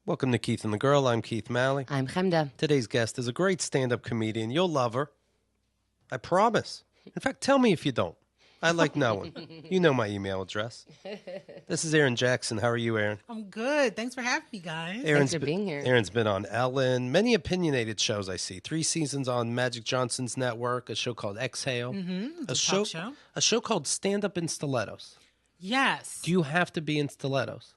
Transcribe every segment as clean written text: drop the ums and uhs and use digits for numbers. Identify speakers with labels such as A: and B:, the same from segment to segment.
A: Welcome to Keith and the Girl. I'm Keith Malley.
B: I'm Chemda.
A: Today's guest is a great stand-up comedian. You'll love her. I promise. In fact, tell me if you don't. I like knowing. You know my email address. This is Erin Jackson. How are you, Erin?
C: I'm good. Thanks for having me, guys.
B: Thanks for being here.
A: Erin's been on Ellen, many opinionated shows I see. 3 seasons on Magic Johnson's network, a show called Exhale.
C: Mm-hmm.
A: A show called Stand Up in Stilettos.
C: Yes.
A: Do you have to be in stilettos?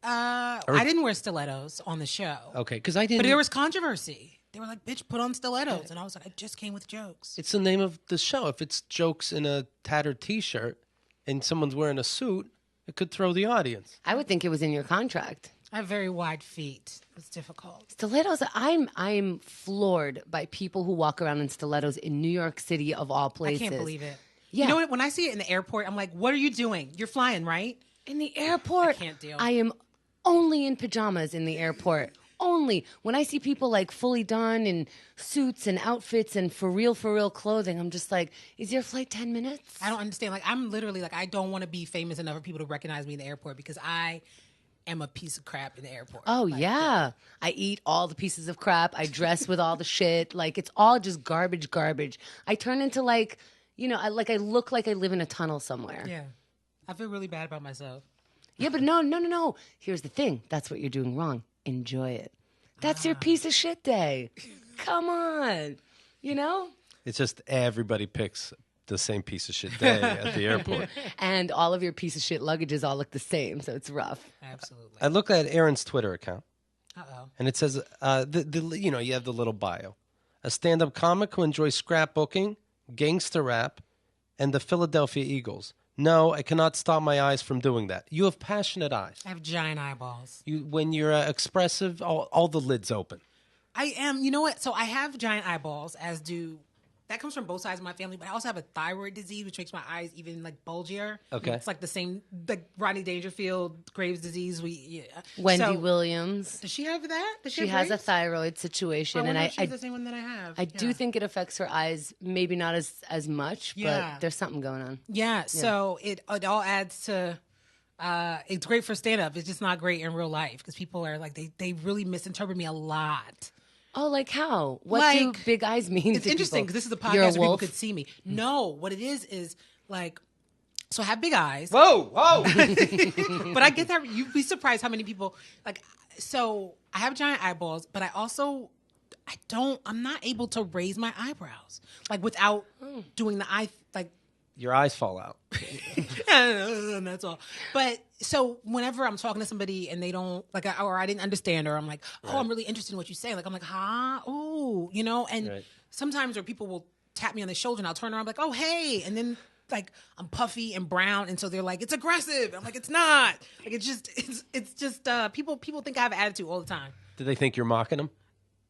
C: I didn't wear stilettos on the show.
A: Okay, because I didn't.
C: But there was controversy. They were like, bitch, put on stilettos. And I was like, I just came with jokes.
A: It's the name of the show. If it's jokes in a tattered T-shirt and someone's wearing a suit, it could throw the audience.
B: I would think it was in your contract.
C: I have very wide feet. It's difficult.
B: Stilettos. I'm floored by people who walk around in stilettos in New York City of all places.
C: I can't believe it.
B: Yeah.
C: You know what? When I see it in the airport, I'm like, what are you doing? You're flying, right?
B: In the airport.
C: I can't deal.
B: I am only in pajamas in the airport. Only. When I see people like fully done in suits and outfits and for real clothing, I'm just like, is your flight 10 minutes?
C: I don't understand. Like, I'm literally like, I don't want to be famous enough for people to recognize me in the airport because I am a piece of crap in the airport.
B: Oh,
C: like,
B: yeah. I eat all the pieces of crap. I dress with all the shit. Like, it's all just garbage. I turn into like, you know, I look like I live in a tunnel somewhere.
C: Yeah. I feel really bad about myself.
B: Yeah, but no. Here's the thing. That's what you're doing wrong. Enjoy it. That's your piece of shit day. Come on. You know?
A: It's just everybody picks the same piece of shit day at the airport.
B: And all of your piece of shit luggages all look the same, so it's rough.
C: Absolutely.
A: I looked at Erin's Twitter account,
C: Uh-oh.
A: and it says, you know, you have the little bio. A stand-up comic who enjoys scrapbooking, gangster rap, and the Philadelphia Eagles. No, I cannot stop my eyes from doing that. You have passionate eyes.
C: I have giant eyeballs.
A: When you're expressive, all the lids open.
C: I am. You know what? So I have giant eyeballs, as do. That comes from both sides of my family, but I also have a thyroid disease, which makes my eyes even like bulgier.
A: Okay.
C: It's like the same, like Rodney Dangerfield, Graves' disease.
B: Wendy Williams.
C: Does she have that?
B: She has a
C: Graves'?
B: thyroid situation,
C: I
B: and
C: wonder if she's the same one that I have.
B: I do think it affects her eyes, maybe not as much,
C: Yeah.
B: but there's something going on.
C: Yeah. So it all adds to. It's great for stand up. It's just not great in real life because people are like they really misinterpret me a lot.
B: Oh, like how? What do big eyes mean?
C: It's interesting because this is a
B: You're a
C: podcast where people
B: wolf?
C: could see me. No, what it is like. So I have big eyes.
A: Whoa!
C: But I get that. You'd be surprised how many people like. So I have giant eyeballs, but I'm not able to raise my eyebrows like without doing the eye like.
A: Your eyes fall out.
C: And that's all. But so whenever I'm talking to somebody and they don't like, or I didn't understand, or I'm like, oh,
A: Right.
C: I'm really interested in what you say. Like I'm like, huh? Oh, you know. And
A: Right.
C: sometimes where people will tap me on the shoulder and I'll turn around like, oh, hey, and then. Like I'm puffy and brown, and so they're like, "It's aggressive." I'm like, "It's not." Like it's just people think I have attitude all the time.
A: Do they think you're mocking them?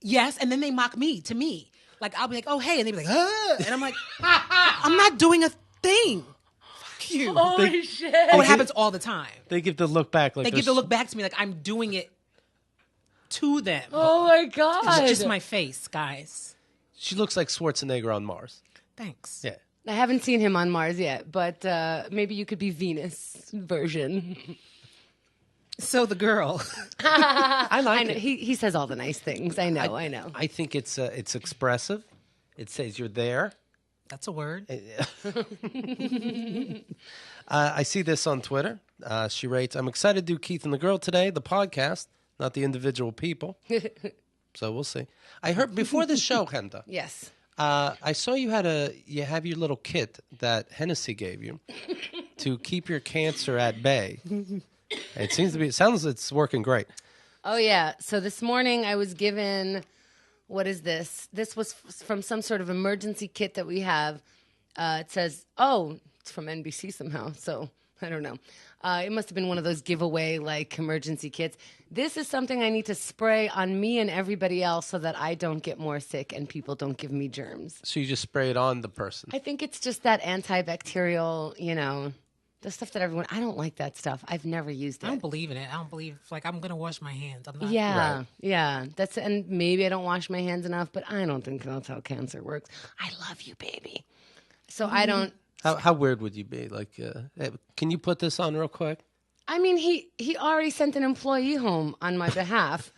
C: Yes, and then they mock me to me. Like I'll be like, "Oh hey," and they be like, and I'm like, "I'm not doing a thing." Fuck you.
B: Holy shit!
C: Oh, it happens all the time.
A: They give the look back. Like
C: They give the look back to me like I'm doing it to them.
B: Oh my god!
C: It's just my face, guys.
A: She looks like Schwarzenegger on Mars.
C: Thanks.
A: Yeah.
B: I haven't seen him on Mars yet, but maybe you could be Venus version.
C: So the girl.
A: I like
B: I know,
A: it.
B: he says all the nice things. I know.
A: I think it's expressive. It says you're there.
C: That's a word.
A: I see this on Twitter. She writes, I'm excited to do Keith and the Girl today, the podcast, not the individual people. So we'll see. I heard before the show, Chemda,
B: Yes.
A: I saw you have your little kit that Hennessy gave you to keep your cancer at bay. It sounds it's working great.
B: Oh yeah. So this morning I was given, what is this? This was from some sort of emergency kit that we have. It says, it's from NBC somehow. So I don't know. It must have been one of those giveaway like emergency kits. This is something I need to spray on me and everybody else so that I don't get more sick and people don't give me germs.
A: So you just spray it on the person.
B: I think it's just that antibacterial, you know, the stuff that everyone, I don't like that stuff. I've never used it.
C: I don't believe in it. I don't believe like I'm gonna wash my hands. I'm not.
B: Yeah,
A: Right.
B: yeah. And maybe I don't wash my hands enough, but I don't think that's how cancer works. I love you, baby. So I don't.
A: How weird would you be? Like, hey, can you put this on real quick?
B: I mean, he already sent an employee home on my behalf.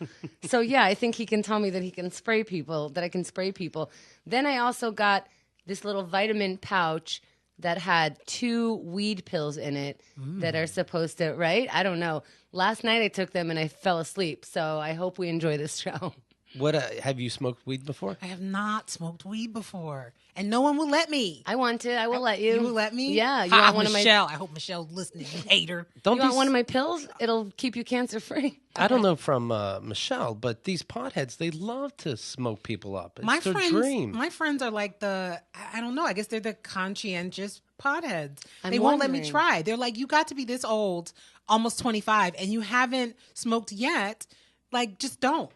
B: So, yeah, I think he can tell me that he can spray people, that I can spray people. Then I also got this little vitamin pouch that had 2 weed pills in it that are supposed to, right? I don't know. Last night I took them and I fell asleep. So I hope we enjoy this show.
A: What have you smoked weed before?
C: I have not smoked weed before, and no one will let me.
B: I want to. I will let you.
C: You will let me?
B: Yeah. You
C: Hi,
B: want one of my?
C: Michelle. I hope Michelle's listening. You hater.
A: Don't
B: You want one of my pills? It'll keep you cancer free.
A: I don't know from Michelle, but these potheads, they love to smoke people up. It's their dream.
C: My friends are like I don't know. I guess they're the conscientious potheads.
B: I'm
C: They won't let me
B: wondering.
C: try. They're like, you got to be this old, almost 25, and you haven't smoked yet. Like, just don't.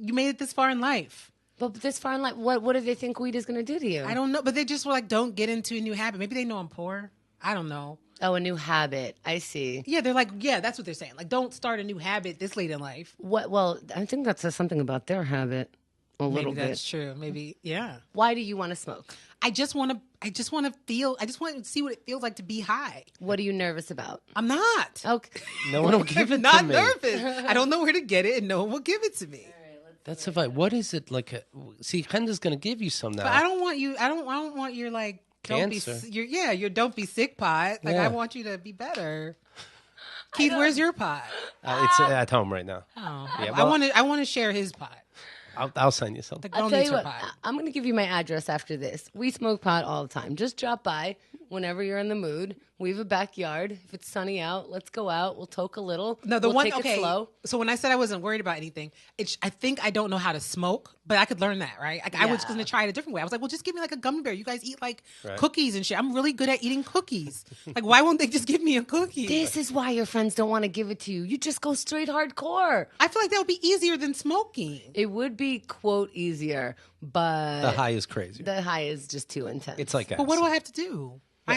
C: You made it this far in life.
B: But this far in life, what do they think weed is going to do to you?
C: I don't know, but they just were like, don't get into a new habit. Maybe they know I'm poor. I don't know.
B: Oh, a new habit. I see.
C: Yeah, they're like, yeah, that's what they're saying. Like, don't start a new habit this late in life.
B: What? Well, I think that says something about their habit a little
C: Maybe
B: bit.
C: that's true. Maybe, yeah.
B: Why do you want to smoke?
C: I just want to see what it feels like to be high.
B: What are you nervous about?
C: I'm not.
B: Okay.
A: No one will give it
C: I'm not
A: to me.
C: nervous. I don't know where to get it, and no one will give it to me.
A: That's if I. What is it like? See, Chemda's going to give you some now.
C: But I don't want you. I don't want your like. Don't be.
A: Cancer.
C: Your don't be sick pot. Like
A: Yeah.
C: I want you to be better. Keith, where's your pot?
A: It's at home right now.
C: Oh,
A: Yeah,
C: I
A: well-
C: want to share his pot.
A: I'll send you something.
C: The girl
B: I'll tell
C: needs
B: you
C: her
B: what,
C: pot.
B: I'm going to give you my address after this. We smoke pot all the time. Just drop by whenever you're in the mood. We have a backyard. If it's sunny out, let's go out. We'll toke a little.
C: No, the
B: we'll
C: one.
B: take
C: Okay.
B: it slow.
C: So when I said I wasn't worried about anything, I think I don't know how to smoke, but I could learn that, right? Like, I was
B: Yeah.
C: going to try it a different way. I was like, well, just give me like a gummy bear. You guys eat like
A: Right.
C: cookies and shit. I'm really good at eating cookies. Like, why won't they just give me a cookie?
B: This is why your friends don't want to give it to you. You just go straight hardcore.
C: I feel like that would be easier than smoking.
B: It would be, quote, easier, but
A: The high is crazy.
B: the high is just too intense.
A: It's like
C: But what do
A: acid.
C: I have to do? What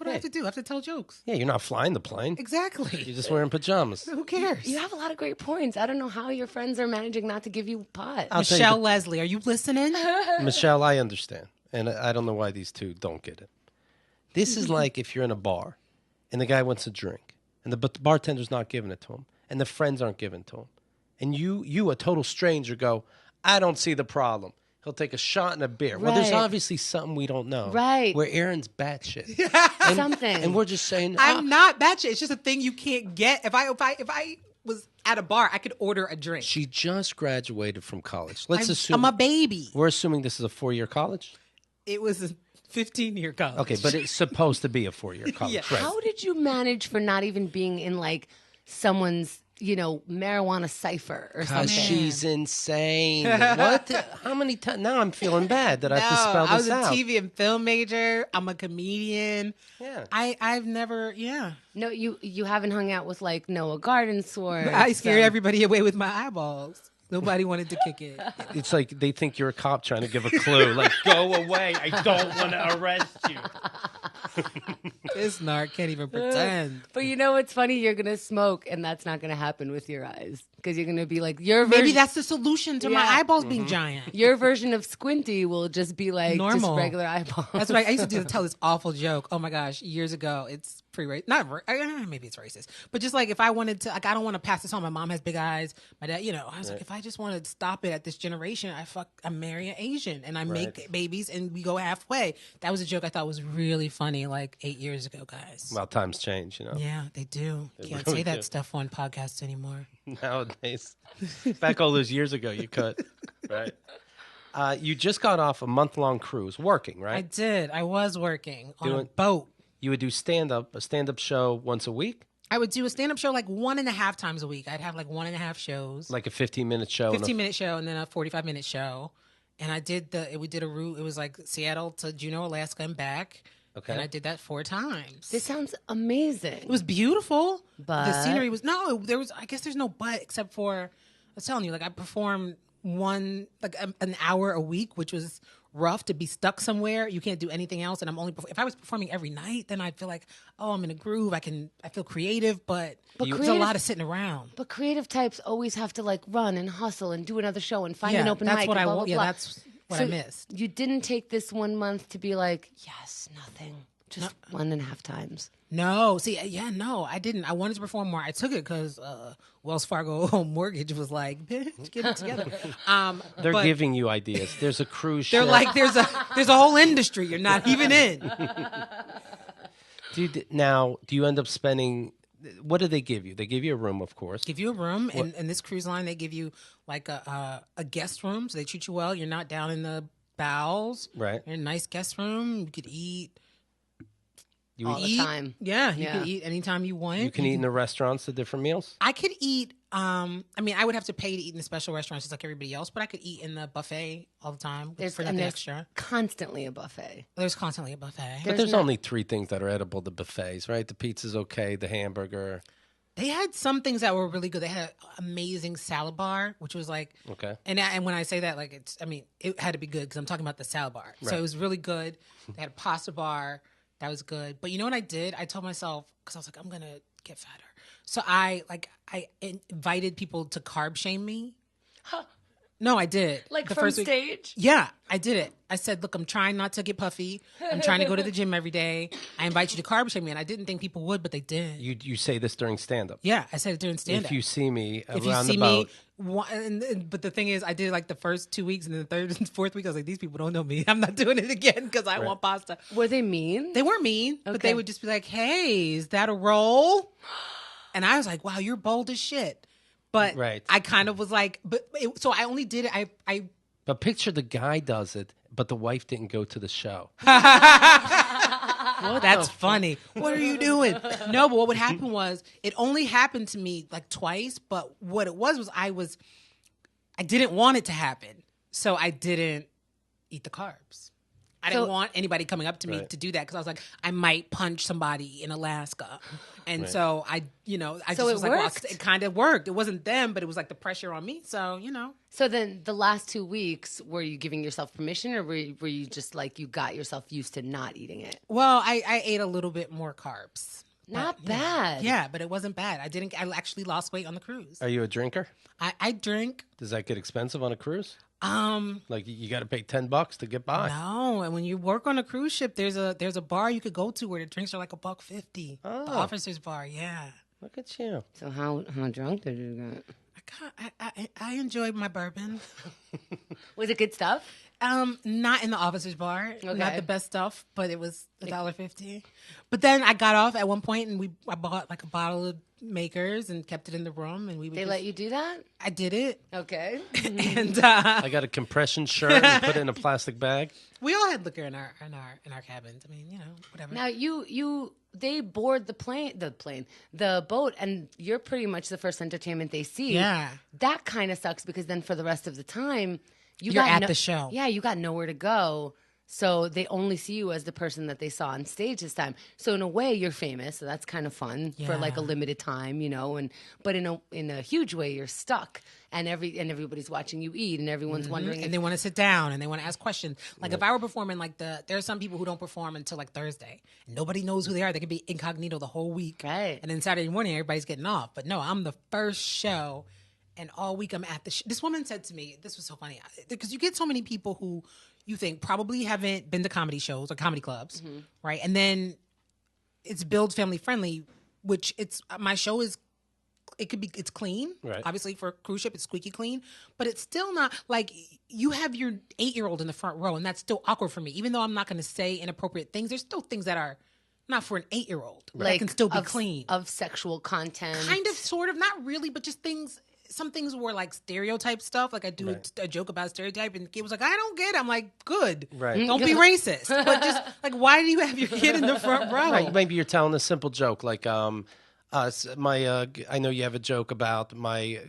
C: do I have to do? I have to tell jokes.
A: Yeah, you're not flying the plane. You're
C: Exactly.
A: just wearing pajamas.
C: Who cares?
B: You have a lot of great points. I don't know how your friends are managing not to give you pot.
A: I'll tell you
C: Michelle Leslie, are you listening?
A: Michelle, I understand. And I don't know why these two don't get it. This is like if you're in a bar and the guy wants a drink and the bartender's not giving it to him and the friends aren't giving it to him. And you, a total stranger, go, I don't see the problem. He'll take a shot and a beer. Well, there's
B: Right.
A: obviously something we don't know.
B: Right.
A: Where Erin's batshit.
B: Something.
A: And we're just saying,
C: I'm not batshit. It's just a thing you can't get. If I was at a bar, I could order a drink.
A: she just graduated from college. Let's assume.
C: I'm a baby.
A: We're assuming this is a 4-year college?
C: It was a 15-year college.
A: Okay, but it's supposed to be a 4-year college,
C: Yeah.
A: right?
B: How did you manage for not even being in like someone's, marijuana cipher or something?
A: Because she's insane. What? How many times? Now I'm feeling bad that I have to spell
C: I was
A: this
C: a
A: out.
C: TV and film major. I'm a comedian.
A: Yeah.
C: I've never, yeah.
B: No, you haven't hung out with like Noah Gardensworth.
C: I scared everybody away with my eyeballs. Nobody wanted to kick it.
A: It's like they think you're a cop trying to give a clue. Like, go away. I don't want to arrest you.
C: This narc can't even pretend.
B: But you know what's funny? You're gonna smoke, and that's not gonna happen with your eyes because you're gonna be like your version.
C: Maybe that's the solution to my
B: Yeah.
C: eyeballs being giant.
B: your version of squinty will just be like
C: Normal.
B: just regular eyeballs.
C: That's what I used to do. To tell this awful joke. Oh my gosh, years ago. It's pre-racist. Maybe it's racist, but just like if I wanted to, like I don't want to pass this on. My mom has big eyes. My dad, I was like, if I just want to stop it at this generation, I marry an Asian and I make babies and we go halfway. That was a joke I thought was really funny, like 8 years ago, guys.
A: Well, times change,
C: Yeah, they do. Can't
A: really
C: say that
A: do.
C: stuff on podcasts anymore.
A: Nowadays. Back all those years ago, you could. Right. You just got off a month-long cruise working,
C: I
A: right?
C: did. I was working on a
A: Doing-
C: boat.
A: You would do a stand-up show once a week?
C: I would do a stand-up show like 1.5 times a week. I'd have like 1.5 shows.
A: Like a 15-minute show? and a-
C: 15-minute show and then a 45-minute show. And we did a route. It was like Seattle to Juneau, Alaska, and back.
A: Okay.
C: And I did that 4 times.
B: This sounds amazing.
C: It was beautiful.
B: But-
C: the scenery was I guess there's no but except for I was telling you, like I performed an hour a week, which was rough to be stuck somewhere. You can't do anything else. And if I was performing every night, then I'd feel like, oh, I'm in a groove. I feel creative, but there's a
B: creative-
C: lot of sitting around.
B: But creative types always have to like run and hustle and do another show and find an open
C: that's
B: mic.
C: what
B: and
C: I
B: blah,
C: want.
B: blah,
C: Yeah,
B: blah.
C: that's what I
B: So
C: missed.
B: You didn't take this 1 month to be like, yes, nothing. Just 1.5 times.
C: No, see, yeah, no, I didn't. I wanted to perform more. I took it because Wells Fargo Home Mortgage was like, bitch, get it together.
A: They're
C: but
A: giving you ideas. There's a cruise ship.
C: they're like, there's a whole industry you're not even in.
A: Now, do you end up spending? What do they give you? They give you a room, of course.
C: Give you a room, and this cruise line, they give you like a guest room, so they treat you well. You're not down in the bowels.
A: Right.
C: You're in a nice guest room. You could eat.
B: You all the time.
C: Yeah, you could eat anytime you want.
A: You can eat in the restaurants, the different meals?
C: I could eat, I mean, I would have to pay to eat in the special restaurants just like everybody else, but I could eat in the buffet all the time for nothing extra.
B: Constantly a buffet.
C: There's constantly a buffet.
A: But there's only 3 things that are edible, the buffets, right? The pizza's okay, the hamburger.
C: They had some things that were really good. They had an amazing salad bar, which was like,
A: okay.
C: And when I say that, like, it had to be good because I'm talking about the salad bar. Right. So it was really good. They had a pasta bar. That was good. But you know what I did? I told myself, because I was like, I'm going to get fatter. So I invited people to carb shame me. Huh. No, I did.
B: Like the from first stage?
C: Yeah, I did it. I said, look, I'm trying not to get puffy. I'm trying to go to the gym every day. I invite you to carb shame me. And I didn't think people would, but they did.
A: You say this during stand-up?
C: Yeah, I said it during stand-up.
A: If you see me
C: if
A: around
C: you see
A: the boat.
C: but the thing is, I did like the first 2 weeks, and then the third and fourth week, I was like, these people don't know me. I'm not doing it again because I want pasta.
B: Were they mean?
C: They weren't mean, but they would just be like, hey, is that a roll? And I was like, wow, you're bold as shit. But I kind of was like, so I only did it.
A: But picture the guy does it, but the wife didn't go to the show.
C: That's funny. What are you doing? No, but what would happen was it only happened to me like twice. But what it was I didn't want it to happen, so I didn't eat the carbs. I didn't want anybody coming up to me to do that because I was like, I might punch somebody in Alaska. And so I just was like, well, it kind of worked. It wasn't them, but it was like the pressure on me. So,
B: So then the last 2 weeks, were you giving yourself permission or were you just like you got yourself used to not eating it?
C: Well, I ate a little bit more carbs.
B: Not bad.
C: Yeah, but it wasn't bad. I actually lost weight on the cruise.
A: Are you a drinker?
C: I drink.
A: Does that get expensive on a cruise? Like you got to pay $10 to get by.
C: No, and when you work on a cruise ship, there's a bar you could go to where the drinks are like $1.50.
A: Oh.
C: The officers bar, yeah.
A: Look at you.
B: So how drunk did you get?
C: I enjoyed my bourbon.
B: Was it good stuff?
C: Not in the officers bar. Okay. Not the best stuff, but it was $1.50. But then I got off at one point, and I bought like a bottle of Makers and kept it in the room, and
B: They let you do that?
C: I did it.
B: Okay.
C: And
A: I got a compression shirt and put it in a plastic bag.
C: We all had liquor in our cabins. I mean, whatever.
B: Now they board the boat, and you're pretty much the first entertainment they see.
C: Yeah.
B: That kind of sucks because then for the rest of the time,
C: you're at the show.
B: Yeah, you got nowhere to go. So they only see you as the person that they saw on stage this time. So in a way, you're famous. So that's kind of fun for like a limited time, but in a huge way, you're stuck, and everybody's watching you eat, and everyone's wondering.
C: And they want to sit down and they want to ask questions. Like if I were performing, like there are some people who don't perform until like Thursday. Nobody knows who they are. They could be incognito the whole week,
B: right?
C: And then Saturday morning, everybody's getting off. But no, I'm the first show. And all week I'm at the this woman said to me, this was so funny, because you get so many people who you think probably haven't been to comedy shows or comedy clubs, right? And then it's billed family friendly, which my show is, it's clean.
A: Right.
C: Obviously for a cruise ship, it's squeaky clean, but it's still not like you have your 8-year-old in the front row, and that's still awkward for me. Even though I'm not going to say inappropriate things, there's still things that are not for an 8-year-old. Like, that can still be clean.
B: Of sexual content.
C: Kind of, sort of, not really, but just things. Some things were like stereotype stuff. Like I do a joke about stereotype, and the kid was like, I don't get it. I'm like, good.
A: Right.
C: Don't be racist. But just like, why do you have your kid in the front row?
A: Right. Maybe you're telling a simple joke like, I know you have a joke about my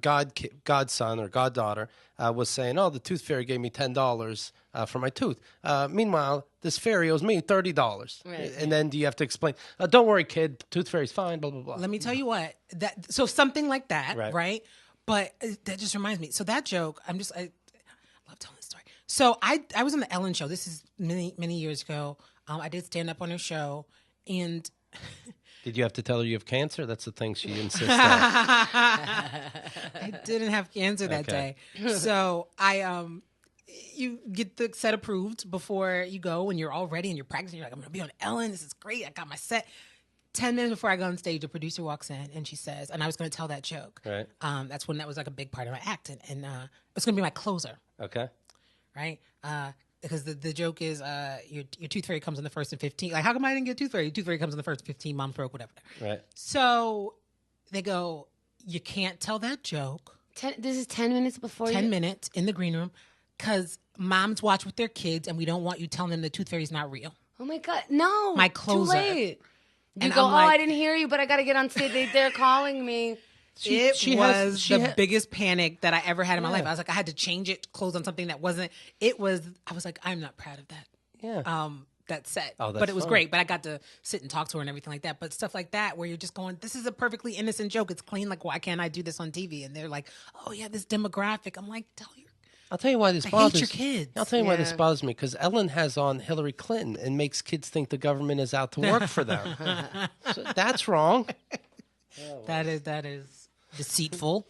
A: godson or goddaughter was saying, oh, the tooth fairy gave me $10 for my tooth. Meanwhile, this fairy owes me $30. Right. And then do you have to explain, don't worry, kid, tooth fairy's fine, blah, blah, blah.
C: Let me tell you what. So something like that, right? But that just reminds me. So that joke, I love telling this story. So I was on the Ellen show. This is many, many years ago. I did stand up on her show, and...
A: Did you have to tell her you have cancer? That's the thing she insists on.
C: I didn't have cancer that day. So you get the set approved before you go, and you're all ready and you're practicing. You're like, I'm going to be on Ellen. This is great. I got my set. 10 minutes before I go on stage, the producer walks in and she says, and I was going to tell that joke.
A: Right.
C: That's when that was like a big part of my act. And it's going to be my closer.
A: Okay.
C: Right? Because the joke is your tooth fairy comes in the first and 15. Like, how come I didn't get tooth fairy? Your tooth fairy comes in the first and 15, mom broke, whatever.
A: Right.
C: So they go, you can't tell that joke.
B: This is 10 minutes before
C: 10 minutes in the green room because moms watch with their kids and we don't want you telling them the tooth fairy's not real.
B: Oh my God. No.
C: My closer.
B: Too late. You
C: And
B: go,
C: I'm like,
B: I didn't hear you, but I got to get on stage. They're calling me.
C: It was the biggest panic that I ever had in my life. I was like, I had to change it, close on something that wasn't. I was like, I'm not proud of that.
A: Yeah.
C: That set.
A: Oh, that's
C: but it was
A: fun.
C: great. But I got to sit and talk to her and everything like that. But stuff like that where you're just going, this is a perfectly innocent joke. It's clean. Like, why can't I do this on TV? And they're like, oh yeah, this demographic. I'm like,
A: I'll tell you why this
C: I
A: bothers
C: hate your kids.
A: I'll tell you why this bothers me, because Ellen has on Hillary Clinton and makes kids think the government is out to work for them. So that's wrong.
C: That is deceitful.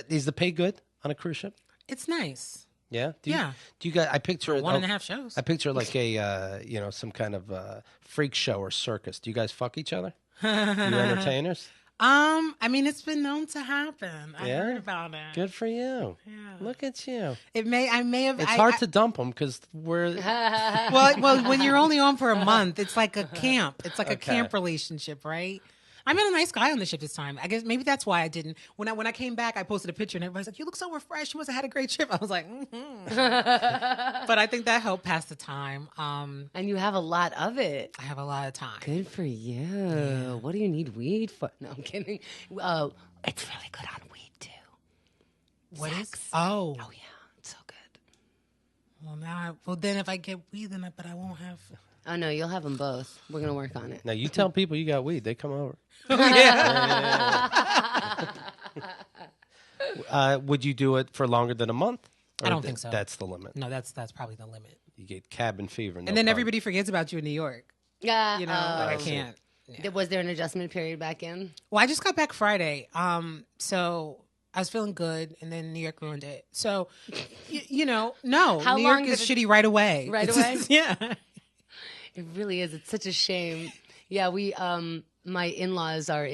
A: Is the pay good on a cruise ship?
C: It's nice.
A: Yeah. Do
C: Yeah.
A: you guys? I picture it.
C: 1.5 shows.
A: I picture like a some kind of freak show or circus. Do you guys fuck each other? You entertainers?
C: I mean, it's been known to happen. I heard about it.
A: Good for you.
C: Yeah.
A: Look at you.
C: I may have.
A: It's hard to dump them because we're.
C: Well, when you're only on for a month, it's like a camp. It's like a camp relationship, right? I met a nice guy on the ship this time. I guess maybe that's why I didn't. When I came back, I posted a picture and everybody's like, "You look so refreshed. You must have had a great trip." I was like, But I think that helped pass the time.
B: And you have a lot of it.
C: I have a lot of time.
B: Good for you. Yeah. What do you need weed for? No, I'm kidding. It's really good on weed, too.
C: What
B: Sex.
C: is? Oh,
B: Oh, yeah. It's so good.
C: well then if I get weed, then but I won't have.
B: Oh, no, you'll have them both. We're going to work on it.
A: Now you tell people you got weed, they come over. Would you do it for longer than a month?
C: I don't think so.
A: That's the limit.
C: No, that's probably the limit.
A: You get cabin fever.
C: And then everybody forgets about you in New York.
B: Yeah.
C: You know, like I can't.
B: Was there an adjustment period back in?
C: Well, I just got back Friday. So I was feeling good, and then New York ruined it. So, no.
B: How
C: New
B: long
C: York is
B: did
C: shitty right away.
B: Right
C: It's
B: away?
C: just- yeah.
B: It really is. It's such a shame. Yeah, we my in-laws are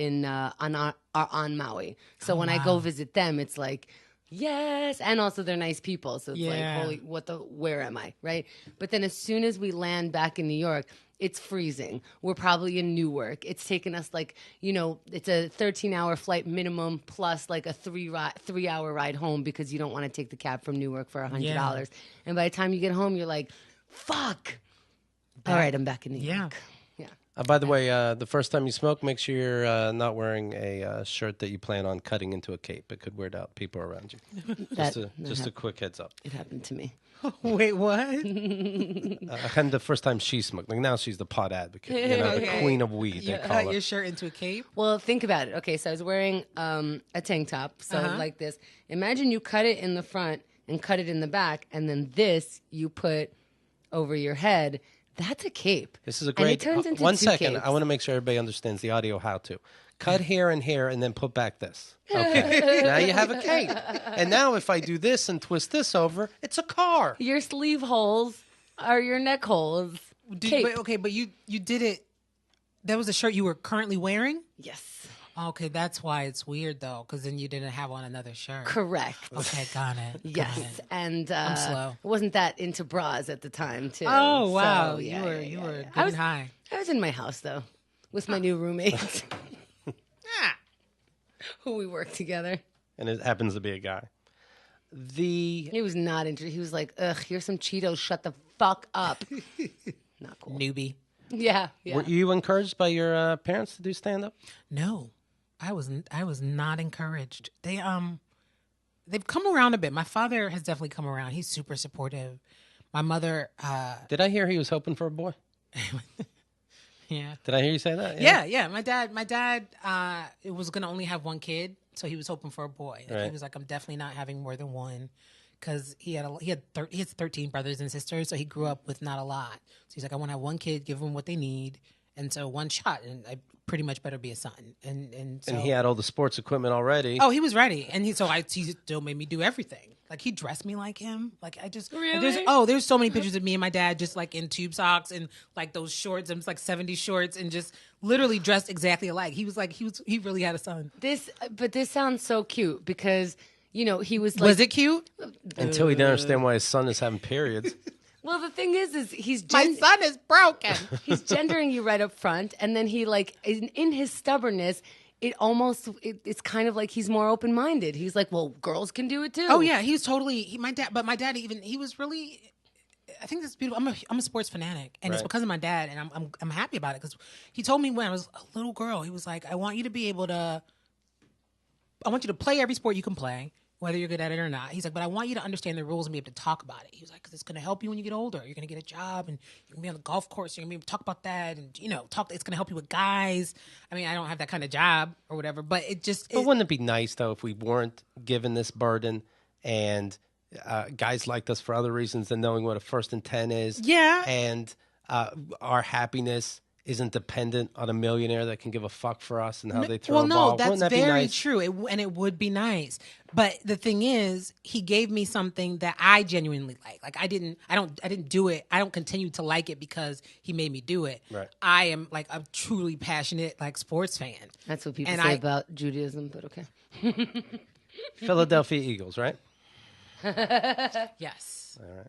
B: on Maui. So when I go visit them, it's like, yes, and also they're nice people. So it's like, holy, where am I, right? But then as soon as we land back in New York, it's freezing. We're probably in Newark. It's taken us like, it's a 13-hour flight minimum plus like a 3-hour ride home because you don't want to take the cab from Newark for $100.
C: Yeah.
B: And by the time you get home, you're like, fuck. All right, I'm back in New York. Yeah.
A: By the way, the first time you smoke, make sure you're not wearing a shirt that you plan on cutting into a cape. It could weird out people around you. Just a quick heads up.
B: It happened to me.
C: Wait, what?
A: And the first time she smoked, like now she's the pot advocate, the queen of weed. They call
C: Cut
A: her.
C: your shirt into a cape?
B: Well, think about it. Okay, so I was wearing a tank top, so like this. Imagine you cut it in the front and cut it in the back, and then this you put over your head. That's a cape.
A: This is a
B: And
A: great.
B: it turns into
A: one
B: two
A: second,
B: capes.
A: I want to make sure everybody understands the audio how to. Cut here and here, and then put back this. Okay, now you have a cape. And now if I do this and twist this over, it's a car.
B: Your sleeve holes are your neck holes. Cape.
C: But you did it. That was a shirt you were currently wearing?
B: Yes.
C: Okay, that's why it's weird, though, because then you didn't have on another shirt.
B: Correct.
C: Okay, got it.
B: Yes, and
C: I'm slow.
B: I wasn't that into bras at the time, too.
C: Oh, wow.
B: So,
C: You were good
B: I was
C: high.
B: I was in my house, though, with my new roommate, who we worked together.
A: And it happens to be a guy.
B: He was not interested. He was like, ugh, here's some Cheetos. Shut the fuck up. Not cool.
C: Newbie.
B: Yeah.
A: Were you encouraged by your parents to do stand up?
C: No, I was not encouraged. They've come around a bit. My father has definitely come around. He's super supportive. My mother,
A: Did I hear he was hoping for a boy?
C: yeah.
A: Did I hear you say that?
C: Yeah. My dad, it was gonna only have one kid, so he was hoping for a boy. Like,
A: Right.
C: He was like, I'm definitely not having more than one, because he had 13 brothers and sisters, so he grew up with not a lot. So he's like, I want to have one kid, give them what they need, and so one shot, and I pretty much better be a son. And so,
A: And he had all the sports equipment already.
C: oh, he was ready, and he still made me do everything. Like he dressed me like him. Like I just
B: Really?
C: there's so many pictures of me and my dad just like in tube socks and like those shorts and it's like 70s shorts and just literally dressed exactly alike. He really had a son.
B: This sounds so cute because he was like.
C: Was it cute?
A: Until he didn't understand why his son is having periods.
B: Well, the thing is
C: My son is broken.
B: he's gendering you right up front, and then he like in his stubbornness. It's kind of like he's more open-minded. He's like, well, girls can do it too.
C: Oh yeah, he was totally my dad. But my dad he was really. I think that's beautiful. I'm a sports fanatic, and it's because of my dad, and I'm happy about it because he told me when I was a little girl, he was like, I want you to play every sport you can play, whether you're good at it or not. He's like, but I want you to understand the rules and be able to talk about it. He was like, because it's going to help you when you get older. You're going to get a job and you're going to be on the golf course. You're going to be able to talk about that and, it's going to help you with guys. I mean, I don't have that kind of job or whatever, but But
A: wouldn't it be nice, though, if we weren't given this burden and guys liked us for other reasons than knowing what a 1st and 10 is?
C: Yeah.
A: And our happiness isn't dependent on a millionaire that can give a fuck for us and how they throw a ball.
C: That's
A: Wouldn't that
C: very
A: be nice?
C: true, it would be nice. But the thing is, he gave me something that I genuinely like. Like I didn't do it. I don't continue to like it because he made me do it.
A: Right.
C: I am like a truly passionate like sports fan.
B: That's what people say about Judaism, but okay.
A: Philadelphia Eagles, right?
C: Yes.
A: All right.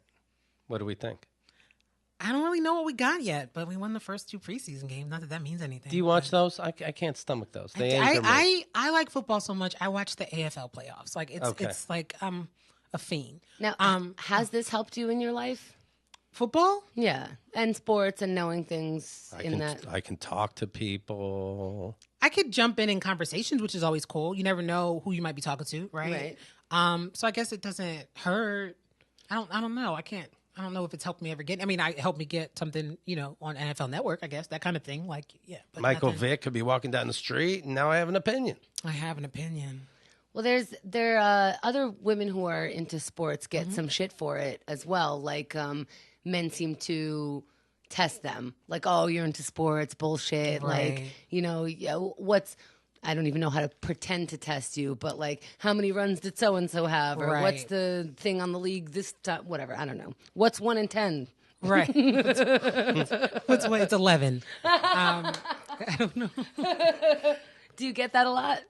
A: What do we think?
C: I don't really know what we got yet, but we won the first 2 preseason games. Not that that means anything.
A: Do you watch those? I can't stomach those. They anger me.
C: I like football so much. I watch the AFL playoffs. Like it's like I'm a fiend.
B: Now, has this helped you in your life?
C: Football?
B: Yeah, and sports and knowing things
A: I can talk to people.
C: I could jump in conversations, which is always cool. You never know who you might be talking to, right? So I guess it doesn't hurt. I don't know. I don't know if it's helped me ever get. I mean, it helped me get something, on NFL Network, I guess, that kind of thing. Like, yeah. But
A: Michael Vick could be walking down the street, and now I have an opinion.
C: I have an opinion.
B: Well, there are other women who are into sports get some shit for it as well. Like, men seem to test them. Like, oh, you're into sports, bullshit.
C: Right.
B: Like, I don't even know how to pretend to test you, but like, how many runs did so-and-so have? Or what's the thing on the league this time? Whatever, I don't know. What's 1 in 10?
C: Right. What's it's 11. I don't know.
B: Do you get that a lot?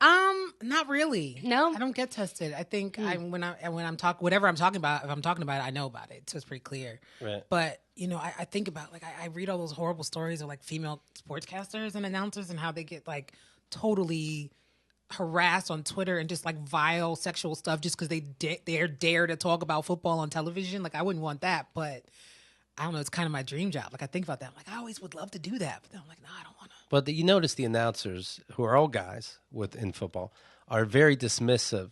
C: Not really.
B: No?
C: I don't get tested. I think when I'm talking, whatever I'm talking about, if I'm talking about it, I know about it. So it's pretty clear.
A: Right.
C: But, I think about, like, I read all those horrible stories of, like, female sportscasters and announcers and how they get, like, totally harassed on Twitter and just like vile sexual stuff just because they dare to talk about football on television. Like I wouldn't want that, but I don't know. It's kind of my dream job. Like I think about that. I'm like, I always would love to do that, but then I'm like, no, I don't want to.
A: But you notice the announcers, who are all guys in football, are very dismissive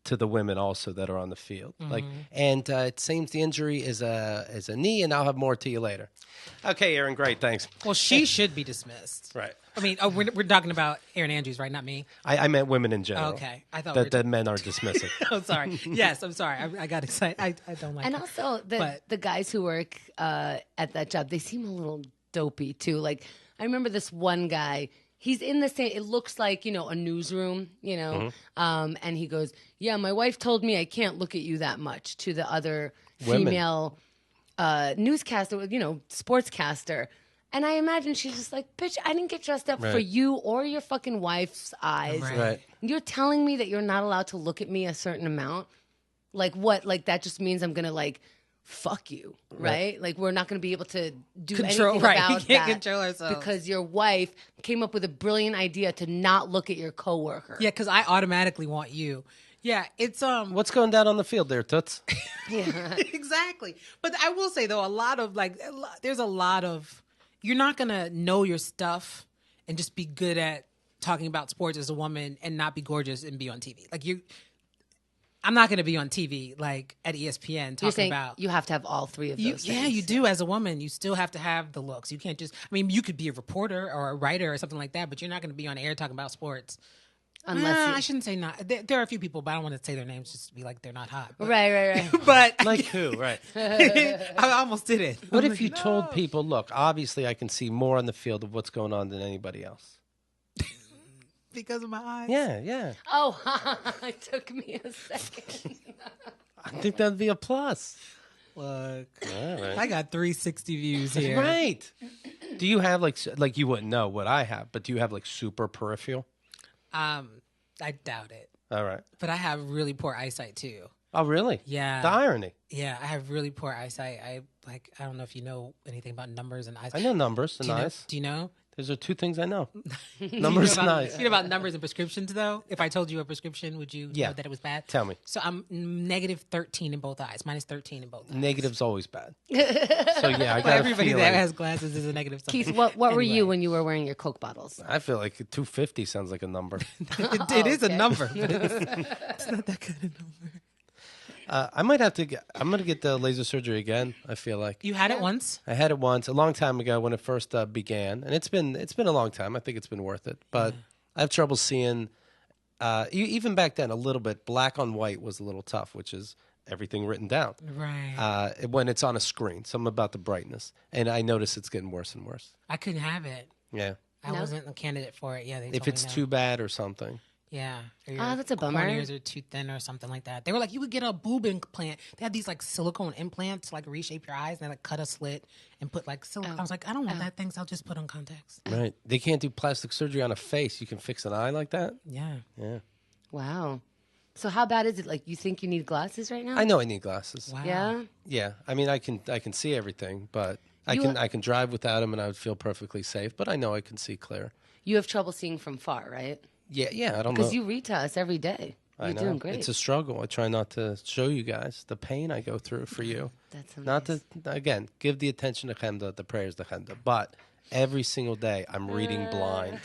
A: to the women also that are on the field. Like, and it seems the injury is a knee, and I'll have more to you later. Okay, Erin, great, thanks.
C: Well, she should be dismissed.
A: Right.
C: I mean, we're talking about Erin Andrews, right? Not me.
A: I meant women in general.
C: Okay, I thought
A: that men are dismissive.
C: I'm sorry. Yes, I'm sorry. I got excited. I don't like.
B: And
C: it.
B: also the guys who work at that job, they seem a little dopey too. Like I remember this one guy. He's in the same. It looks like a newsroom, and he goes, "Yeah, my wife told me I can't look at you that much." To the other female newscaster, sportscaster. And I imagine she's just like, bitch, I didn't get dressed up for you or your fucking wife's eyes.
A: Right.
B: You're telling me that you're not allowed to look at me a certain amount? Like what? Like that just means I'm going to like fuck you, right? Like we're not going to be able to do anything about
C: We can't
B: that
C: control ourselves.
B: because your wife came up with a brilliant idea to not look at your coworker.
C: Yeah, because I automatically want you. Yeah, it's
A: What's going down on the field there, Toots?
B: Yeah.
C: Exactly. But I will say though, there's a lot of. You're not going to know your stuff and just be good at talking about sports as a woman and not be gorgeous and be on TV. Like I'm not going to be on TV like at ESPN talking about.
B: You have to have all three of those things.
C: Yeah, you do as a woman. You still have to have the looks. You can't just, you could be a reporter or a writer or something like that, but you're not going to be on air talking about sports.
B: Unless
C: I shouldn't say not. There are a few people, but I don't want to say their names just to be like they're not hot. But,
B: Right.
C: But
A: Like who? Right.
C: I almost did it.
A: What if you told people, look, obviously I can see more on the field of what's going on than anybody else?
C: Because of my eyes?
A: Yeah.
B: Oh, it took me a second.
A: think that'd be a plus.
C: Look,
A: All right.
C: I got 360 views here.
A: Right. Do you have like you wouldn't know what I have, but do you have like super peripheral?
C: I doubt it.
A: All right.
C: But I have really poor eyesight too.
A: Oh, really?
C: Yeah.
A: The irony.
C: Yeah, I have really poor eyesight. I don't know if you know anything about numbers and eyes.
A: I know numbers and eyes.
C: Do you know?
A: Those are two things I know. Numbers and eyes.
C: You know about numbers and prescriptions, though? If I told you a prescription, would you know that it was bad?
A: Tell me.
C: So I'm negative 13 in both eyes, minus 13 in both eyes.
A: Negative's always bad. So yeah, I got
C: everybody that has glasses is a negative something.
B: Keith, what were you when you were wearing your Coke bottles?
A: I feel like 250 sounds like a number.
C: It is a number, but it's not that kind of number.
A: I might have to I'm going to get the laser surgery again, I feel like.
C: You had it once?
A: I had it once a long time ago when it first began, and it's been a long time. I think it's been worth it. But I have trouble seeing even back then a little bit. Black on white was a little tough, which is everything written down.
C: Right.
A: When it's on a screen, something about the brightness. And I notice it's getting worse and worse.
C: I couldn't have it.
A: Yeah.
C: I wasn't a candidate for it. Yeah, they
A: If
C: told me
A: it's
C: no.
A: too bad or something.
C: Yeah. Or
B: that's a bummer.
C: Corneas are too thin or something like that. They were like, you would get a boob implant. They had these like silicone implants to like reshape your eyes and they like cut a slit and put like silicone. I was like, I don't want that thing, so I'll just put on contacts.
A: Right. They can't do plastic surgery on a face. You can fix an eye like that?
C: Yeah.
A: Yeah.
B: Wow. So how bad is it? Like, you think you need glasses right now?
A: I know I need glasses.
C: Wow.
B: Yeah.
A: Yeah. I mean, I can see everything, but I can drive without them and I would feel perfectly safe, but I know I can see clear.
B: You have trouble seeing from far, right?
A: Yeah, I don't know.
B: Because you read to us every day. You're
A: I know.
B: doing great.
A: It's a struggle. I try not to show you guys the pain I go through for you.
B: That's so
A: Not
B: nice.
A: to, again, give the attention to Chemda, the prayers to Chemda, but every single day I'm reading blind.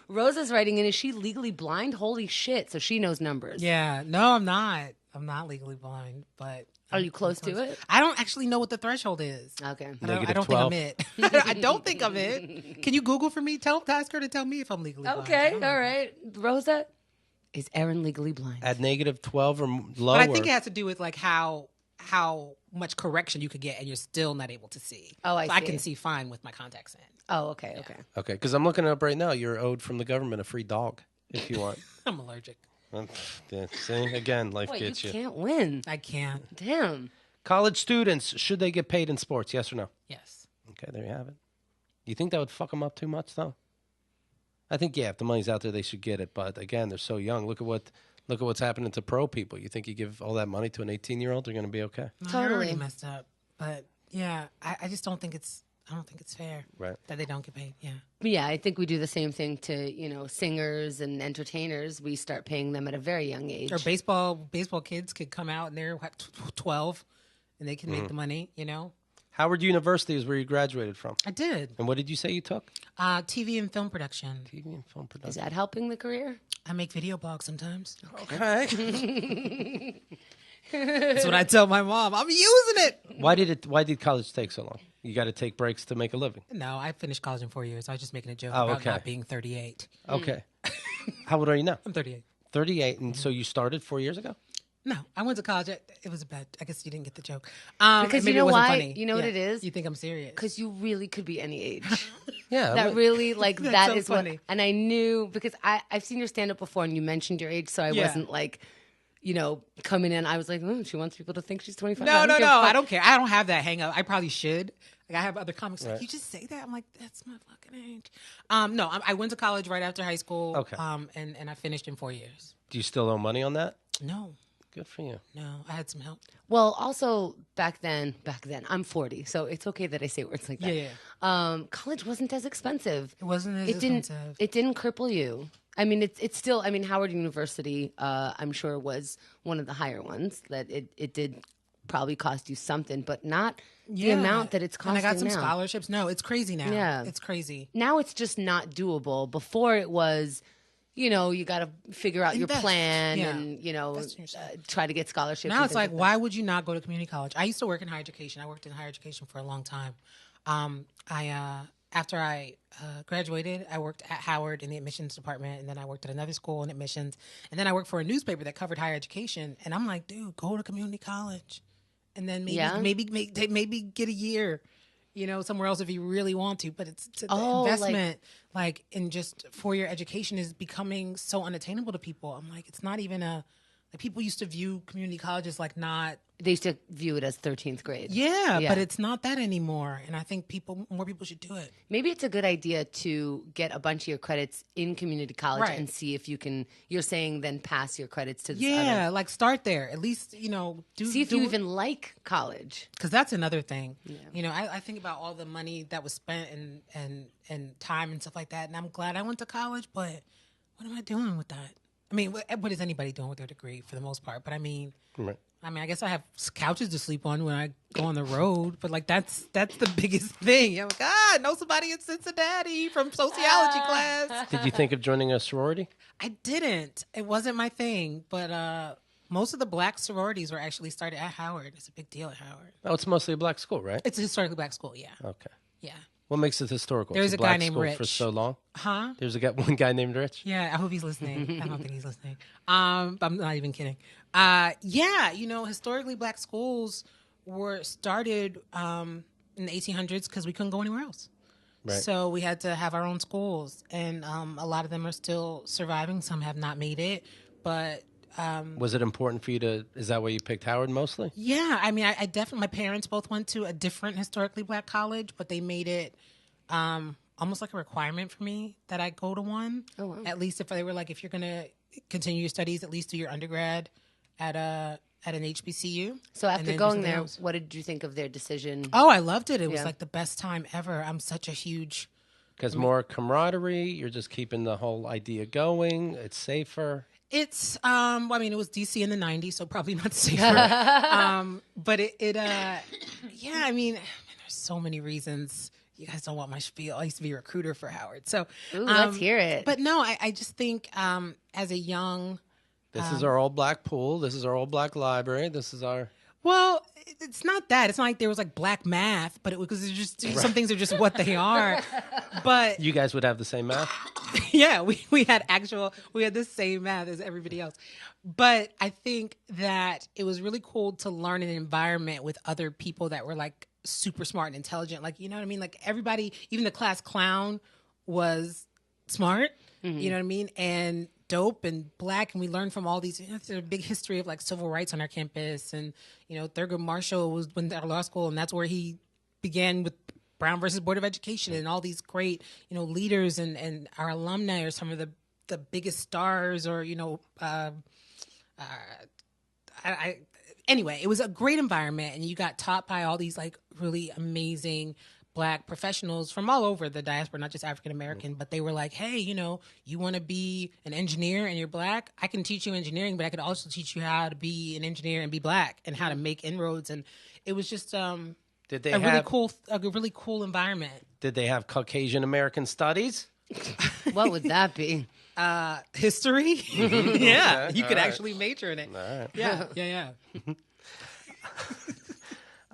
B: Rosa's writing in, is she legally blind? Holy shit. So she knows numbers.
C: Yeah. No, I'm not. I'm not legally blind, but.
B: Are you close to it?
C: I don't actually know what the threshold is.
B: Okay.
C: I don't think I'm it. I don't think I'm it. Can you Google for me? Ask her to tell me if I'm legally blind.
B: Okay. All right. Rosa, is Erin legally blind?
A: At -12 or lower.
C: But I think it has to do with like how much correction you could get and you're still not able to see.
B: Oh, I
C: I
B: see.
C: can see fine with my contacts in.
B: Oh, okay. Okay.
A: Okay, because I'm looking up right now. You're owed from the government a free dog if you want.
C: I'm allergic.
A: Yeah, see, again, life
B: Boy,
A: gets
B: you
A: you.
B: can't win.
C: I can't.
B: Damn.
A: College students, should they get paid in sports? Yes or no?
C: Yes.
A: Okay, there you have it. You think that would fuck them up too much, though? I think, yeah, if the money's out there, they should get it. But again, they're so young. Look at what's happening to pro people. You think you give all that money to an 18-year-old, they're going to be okay?
C: No,
B: Totally.
C: They're already messed up. But yeah, I just don't think it's fair
A: Right.
C: that they don't get paid. Yeah.
B: Yeah, I think we do the same thing to, singers and entertainers. We start paying them at a very young age.
C: Or baseball kids could come out and they're 12 and they can
A: Mm-hmm.
C: make the money,
A: Howard University is where you graduated from.
C: I did.
A: And what did you say you took?
C: TV and film production.
A: TV and film
B: Is
A: production.
B: that helping the career?
C: I make video blogs sometimes.
A: Okay.
C: That's what I tell my mom. I'm using it.
A: Why did college take so long? You got to take breaks to make a living.
C: No, I finished college in 4 years. I was just making a joke
A: Oh,
C: about
A: okay.
C: not being 38.
A: Okay. How old are you now?
C: I'm 38.
A: 38. And so you started 4 years ago?
C: No, I went to college. It was a bad. I guess you didn't get the joke.
B: Because
C: maybe
B: you know
C: it wasn't
B: why?
C: funny.
B: You know what it is?
C: You think I'm serious?
B: Because you really could be any age.
A: Yeah.
B: That really, like,
C: That's
B: that
C: so
B: is
C: funny.
B: what. And I knew, because I've seen your stand up before and you mentioned your age, so I
C: Yeah.
B: wasn't like, coming in. I was like, she wants people to think she's 25.
C: No.
B: give a
C: I
B: fuck.
C: don't care. I don't have that hang up. I probably should. Like I have other comics like,
A: Right.
C: you just say that? I'm like, that's my fucking age. No, I went to college right after high school.
A: Okay.
C: And I finished in 4 years.
A: Do you still owe money on that?
C: No,
A: Good for you.
C: I had some help.
B: Well, also back then, I'm 40, so it's okay that I say words like that.
C: Yeah.
B: College wasn't as expensive.
C: It wasn't as
B: It didn't.
C: expensive.
B: It didn't cripple you. I mean, it's still. I mean, Howard University, I'm sure, was one of the higher ones. That it did probably cost you something, but not the amount that it's costing
C: And I got some
B: now.
C: scholarships. No, it's crazy now.
B: Yeah.
C: It's crazy.
B: Now it's just not doable. Before it was, you got to figure out your
C: Invest.
B: plan
C: Yeah.
B: and
C: Invest in yourself.
B: try to get scholarships.
C: Now
B: and
C: it's
B: things
C: like,
B: that.
C: why would you not go to community college? I used to work in higher education. I worked in higher education for a long time. After I graduated, I worked at Howard in the admissions department, and then I worked at another school in admissions, and then I worked for a newspaper that covered higher education. And I'm like, dude, go to community college, and then maybe get a year, somewhere else if you really want to. But it's the investment, like in just 4-year education, is becoming so unattainable to people. I'm like, it's not even Like people used to view community college as like not.
B: They used to view it as 13th grade.
C: Yeah, but it's not that anymore. And I think more people should do it.
B: Maybe it's a good idea to get a bunch of your credits in community college
C: Right.
B: and see if you can, you're saying then pass your credits to this
C: Yeah,
B: other.
C: like start there. At least,
B: See if you even like college.
C: because that's another thing. I think about all the money that was spent and time and stuff like that. And I'm glad I went to college, but what am I doing with that? I mean, what is anybody doing with their degree for the most part? But I mean,
A: Right.
C: I guess I have couches to sleep on when I go on the road, but like that's the biggest thing. I'm like, I know somebody in Cincinnati from sociology class.
A: Did you think of joining a sorority?
C: I didn't. It wasn't my thing, but most of the black sororities were actually started at Howard. It's a big deal at Howard.
A: Oh, it's mostly a black school, right?
C: It's a historically black school, yeah.
A: Okay.
C: Yeah.
A: What makes it historical?
C: There's
A: It's
C: a
A: black
C: guy named
A: school
C: Rich.
A: for so long.
C: Huh?
A: There's one guy named Rich.
C: Yeah, I hope he's listening. I don't think he's listening. I'm not even kidding. Historically black schools were started in the 1800s because we couldn't go anywhere else.
A: Right.
C: So we had to have our own schools, and a lot of them are still surviving. Some have not made it, but
A: Was it important for you to? Is that why you picked Howard mostly?
C: yeah, I mean, I definitely, my parents both went to a different historically black college, but they made it almost like a requirement for me that I go to one.
B: Oh, wow.
C: At least if they were like, if you're going to continue your studies, at least do your undergrad at an HBCU.
B: So
C: and
B: after
C: then do
B: going
C: something
B: there,
C: else.
B: what did you think of their decision?
C: Oh, I loved it. It was
B: Yeah.
C: like the best time ever. I'm such a huge...
A: Because more camaraderie. You're just keeping the whole idea going. It's safer.
C: It's it was DC in the 90s, so probably not safer. But I mean, there's so many reasons. You guys don't want my spiel. I used to be a recruiter for Howard. So
B: Ooh, let's hear it.
C: But no, I just think as a young...
A: This is our old black pool. This is our old black library. This is our...
C: Well, it's not that. It's not like there was like black math, but because it's just some things are just what they are. But
A: You guys would have the same math?
C: yeah, we had the same math as everybody else. But I think that it was really cool to learn an environment with other people that were like super smart and intelligent. Like, you know what I mean? Like everybody, even the class clown was smart, you know what I mean? And dope and black. And we learned from all these, there's a big history of like civil rights on our campus. And, Thurgood Marshall was went to our law school, and that's where he began with Brown versus Board of Education and all these great, leaders, and our alumni are some of the biggest stars, or, anyway, it was a great environment, and you got taught by all these like really amazing black professionals from all over the diaspora, not just African American, but they were like, hey, you want to be an engineer and you're black? I can teach you engineering, but I could also teach you how to be an engineer and be black and how to make inroads. And it was just
A: Did they
C: a
A: have
C: really cool environment.
A: Did they have Caucasian American studies?
B: What would that be?
C: History? Yeah,
A: Okay,
C: you could
A: all right.
C: actually major in it.
A: All right.
C: Yeah.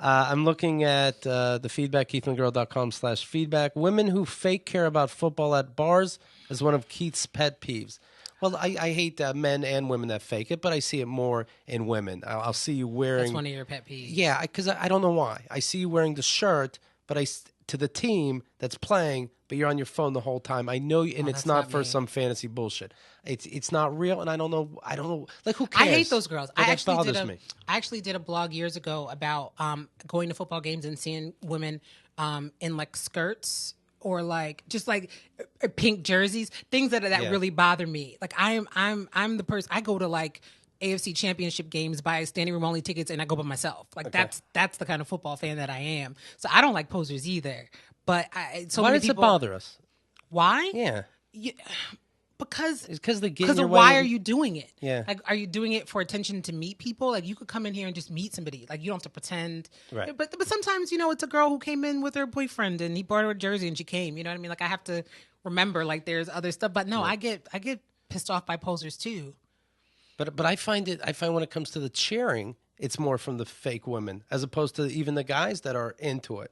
A: I'm looking at the feedback, keithandgirl.com/feedback. Women who fake care about football at bars is one of Keith's pet peeves. Well, I hate men and women that fake it, but I see it more in women. I'll see you wearing...
C: That's one of your pet peeves.
A: Yeah, because I don't know why. I see you wearing the shirt, but to the team that's playing, but you're on your phone the whole time. I know, and it's
C: that's
A: not
C: not
A: for
C: me.
A: some fantasy bullshit. It's not real, and I don't know. Like, who cares?
C: I hate those girls.
A: But
C: I
A: that bothers me.
C: actually did a blog years ago about going to football games and seeing women in like skirts or like just like pink jerseys, things that
A: Yeah.
C: really bother me. Like I'm the person, I go to like AFC championship games, buy standing room only tickets, and I go by myself. Like that's the kind of football fan that I am. So I don't like posers either. But
A: Why
C: many
A: does it
C: people,
A: bother us?
C: Why?
A: Yeah,
C: Because
A: it's because they get in
C: because
A: your
C: of
A: way
C: why
A: of-
C: are you doing it?
A: Yeah.
C: Like, are you doing it for attention to meet people? Like, you could come in here and just meet somebody. Like, you don't have to pretend.
A: Right.
C: But sometimes, it's a girl who came in with her boyfriend and he bought her a jersey and she came. You know what I mean? Like, I have to remember, like, there's other stuff. But no, I get pissed off by posers too.
A: But I find when it comes to the cheering, it's more from the fake women as opposed to even the guys that are into it.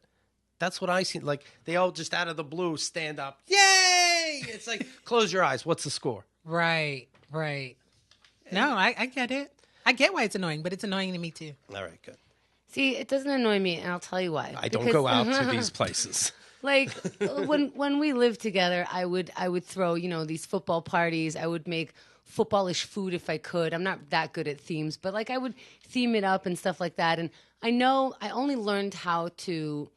A: That's what I see. Like, they all just out of the blue stand up. Yay! It's like, close your eyes. What's the score?
C: Right. No, I get it. I get why it's annoying, but it's annoying to me too.
A: All right, good.
B: See, it doesn't annoy me, and I'll tell you why.
A: I don't go out to these places.
B: Like when we lived together, I would throw these football parties. I would make footballish food if I could. I'm not that good at themes, but like I would theme it up and stuff like that. And I know I only learned how to.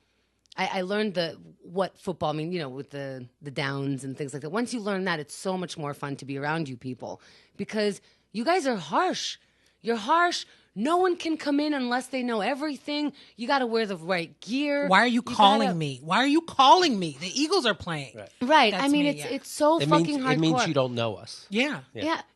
B: I learned what football means, with the downs and things like that. Once you learn that, it's so much more fun to be around you people because you guys are harsh. You're harsh. No one can come in unless they know everything. You got to wear the right gear.
C: Why are you calling me? Why are you calling me? The Eagles are playing.
B: Right. I mean, it's so fucking hardcore.
A: It means you don't know us.
C: Yeah.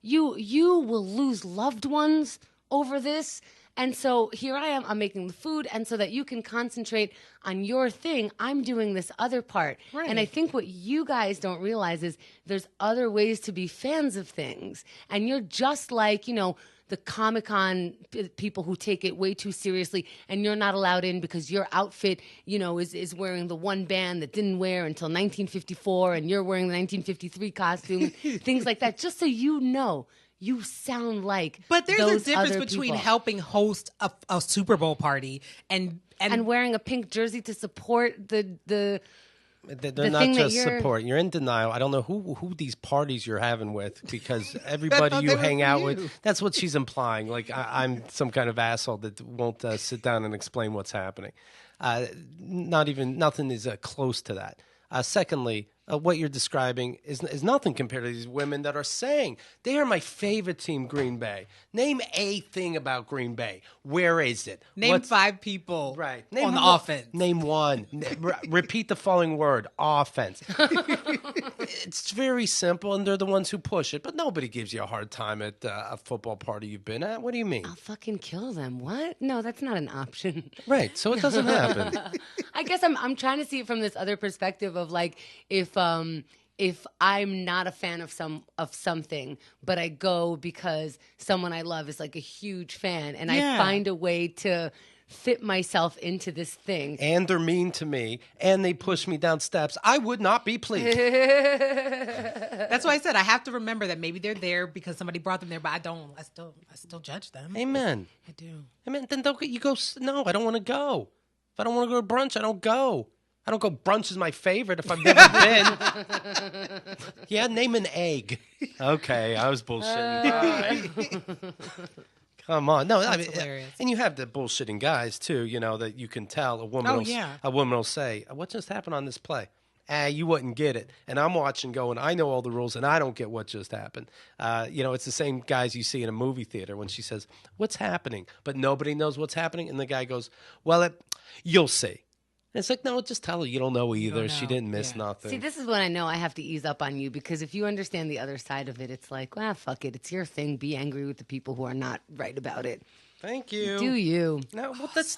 B: You will lose loved ones over this. And so here I am, I'm making the food, and so that you can concentrate on your thing, I'm doing this other part.
C: Right.
B: And I think what you guys don't realize is there's other ways to be fans of things. And you're just like, the Comic-Con people who take it way too seriously, and you're not allowed in because your outfit, is wearing the one band that didn't wear until 1954, and you're wearing the 1953 costume, things like that, just so you know. You sound like
C: But there's
B: those
C: a difference
B: other
C: between
B: people.
C: helping host a Super Bowl party and
B: wearing a pink jersey to support the
A: They're
B: the
A: not
B: thing that
A: just
B: you're-
A: support. You're in denial. I don't know who these parties you're having with because everybody you hang out with, that's what she's implying. Like I'm some kind of asshole that won't sit down and explain what's happening. Nothing is close to that. Secondly, what you're describing is nothing compared to these women that are saying they are my favorite team, Green Bay. Name a thing about Green Bay. Where is it?
C: name 5 people
A: Name
C: on the
A: one.
C: offense.
A: Name one. Repeat the following word. Offense. It's very simple, and they're the ones who push it. But nobody gives you a hard time at a football party you've been at. What do you mean?
B: I'll fucking kill them. What? No, that's not an option.
A: Right. So it doesn't happen.
B: I guess I'm trying to see it from this other perspective of like if I'm not a fan of something, but I go because someone I love is like a huge fan, and I find a way to fit myself into this thing.
A: And they're mean to me, and they push me down steps. I would not be pleased.
C: That's why I said I have to remember that maybe they're there because somebody brought them there, but I don't. I still judge them.
A: Amen.
C: I do.
A: Amen. Then you go. No, I don't want to go. If I don't want to go to brunch, I don't go. I don't go. Brunch is my favorite if I've never been. Yeah, name an egg. Okay, I was bullshitting. Come on, no, I mean,
C: hilarious.
A: and you have the bullshitting guys too. That you can tell a woman. A woman will say, "What just happened on this play?" You wouldn't get it. And I'm watching going, I know all the rules, and I don't get what just happened. It's the same guys you see in a movie theater when she says, "What's happening?" But nobody knows what's happening. And the guy goes, "Well, you'll see." And it's like, no, just tell her you don't know either.
C: Don't know.
A: She didn't miss nothing.
B: See, this is when I know I have to ease up on you because if you understand the other side of it, it's like, well, fuck it. It's your thing. Be angry with the people who are not right about it.
A: Thank you.
B: Do you?
A: Now, let's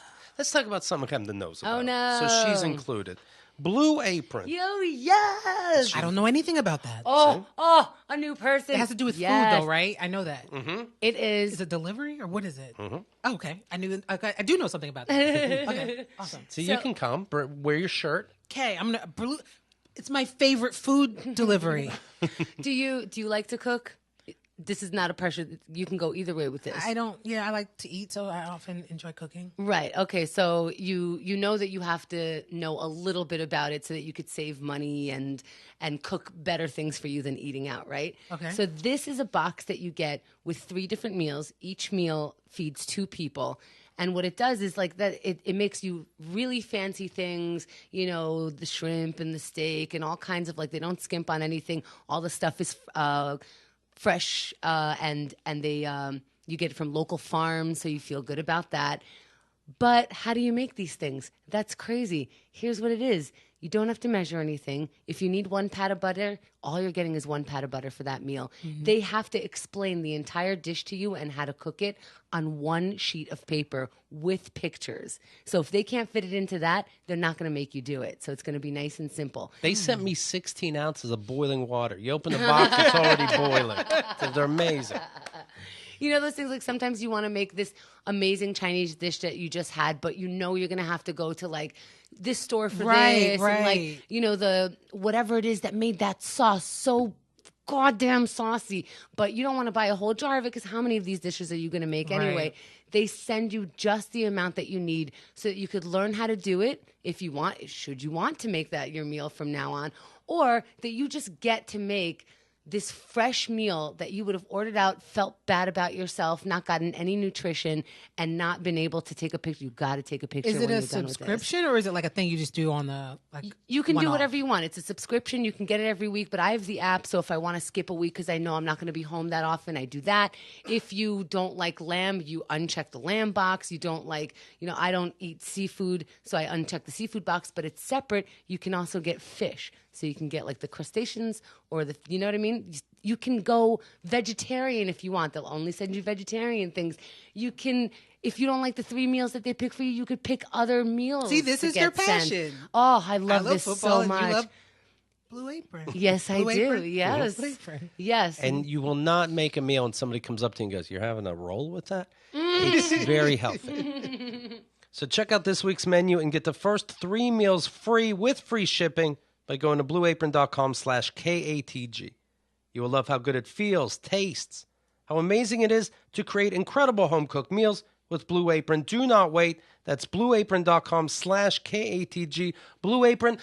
A: talk about something Chemda knows about.
B: Oh, no.
A: So she's included. Blue Apron.
B: Yo, yes.
C: I don't know anything about that.
B: Oh, a new person.
C: It has to do with food, though, right? I know that.
A: Mm-hmm.
B: It is.
C: Is it delivery or what is it?
A: Mm-hmm.
C: Oh, okay. I do know something about that. Okay, awesome.
A: So you can come, wear your shirt.
C: Okay, it's my favorite food delivery.
B: Do you like to cook? This is not a pressure. You can go either way with this.
C: I don't. Yeah, I like to eat, so I often enjoy cooking.
B: Right. Okay. So you know that you have to know a little bit about it so that you could save money and cook better things for you than eating out. Right.
C: Okay.
B: So this is a box that you get with 3 different meals. Each meal feeds 2 people. And what it does is like that, it makes you really fancy things, the shrimp and the steak and all kinds of they don't skimp on anything. All the stuff is fresh and they you get it from local farms, so you feel good about that. But how do you make these things? That's crazy. Here's what it is. You don't have to measure anything. If you need 1 pat of butter, all you're getting is 1 pat of butter for that meal. Mm-hmm. They have to explain the entire dish to you and how to cook it on 1 sheet of paper with pictures. So if they can't fit it into that, they're not going to make you do it. So it's going to be nice and simple.
A: They sent me 16 ounces of boiling water. You open the box, it's already boiling. So they're amazing.
B: You know those things like sometimes you want to make this amazing Chinese dish that you just had, but you're going to have to go to this store for this.
C: Right.
B: And the whatever it is that made that sauce so goddamn saucy, but you don't want to buy a whole jar of it because how many of these dishes are you going to make anyway?
C: Right.
B: They send you just the amount that you need so that you could learn how to do it if you want, should you want to make that your meal from now on, or that you just get to make this fresh meal that you would have ordered out, felt bad about yourself, not gotten any nutrition, and not been able to take a picture. You got to take a picture.
C: Is it
B: when
C: a
B: you're done with this.
C: subscription or is it like a thing you just do on the
B: You can do
C: one-off?
B: whatever you want. It's a subscription. You can get it every week, but I have the app, so if I want to skip a week because I know I'm not going to be home that often, I do that. If you don't like lamb, you uncheck the lamb box. You don't like, I don't eat seafood, so I uncheck the seafood box, but it's separate. You can also get fish. So you can get like the crustaceans or you know what I mean? You can go vegetarian if you want. They'll only send you vegetarian things. You can, if you don't like the 3 meals that they pick for you, you could pick other meals.
C: See, this
B: to
C: is your
B: get sent.
C: passion.
B: Oh, I love this
C: football
B: so
C: and
B: much.
C: you love Blue Apron.
B: Yes, I
C: Blue
B: do.
C: Apron?
B: Yes.
C: Blue Apron.
B: Yes.
A: And you will not make a meal and somebody comes up to you and goes, "You're having a roll with that?" It's very healthy. So check out this week's menu and get the first 3 meals free with free shipping by going to blueapron.com/KATG. You will love how good it feels, tastes, how amazing it is to create incredible home-cooked meals with Blue Apron. Do not wait. That's blueapron.com/KATG. Blue Apron,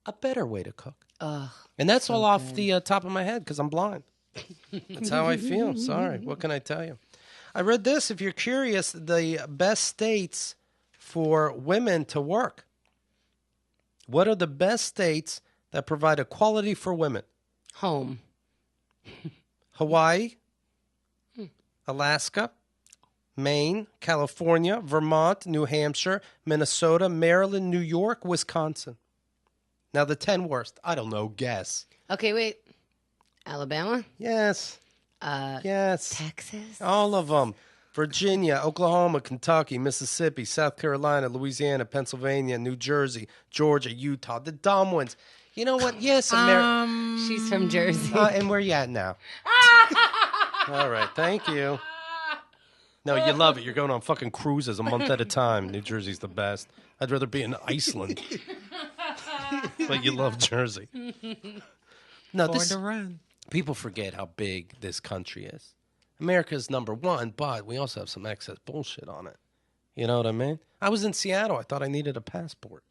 A: a better way to cook. And that's all off the top of my head because I'm blind. That's how I feel. Sorry. What can I tell you? I read this. If you're curious, the best states for women to work. What are the best states that provide equality for women?
B: Home.
A: Hawaii, Alaska, Maine, California, Vermont, New Hampshire, Minnesota, Maryland, New York, Wisconsin. Now the 10 worst. I don't know. Guess.
B: Okay, wait. Alabama?
A: Yes. Yes.
B: Texas?
A: All of them. Virginia, Oklahoma, Kentucky, Mississippi, South Carolina, Louisiana, Pennsylvania, New Jersey, Georgia, Utah. The dumb ones. You know what? Yes, America.
B: She's from Jersey.
A: And where you at now? All right. Thank you. No, you love it. You're going on fucking cruises a month at a time. New Jersey's the best. I'd rather be in Iceland. But you love Jersey. No,
C: Born to run.
A: people forget how big this country is. America's number one, but we also have some excess bullshit on it. You know what I mean? I was in Seattle. I thought I needed a passport.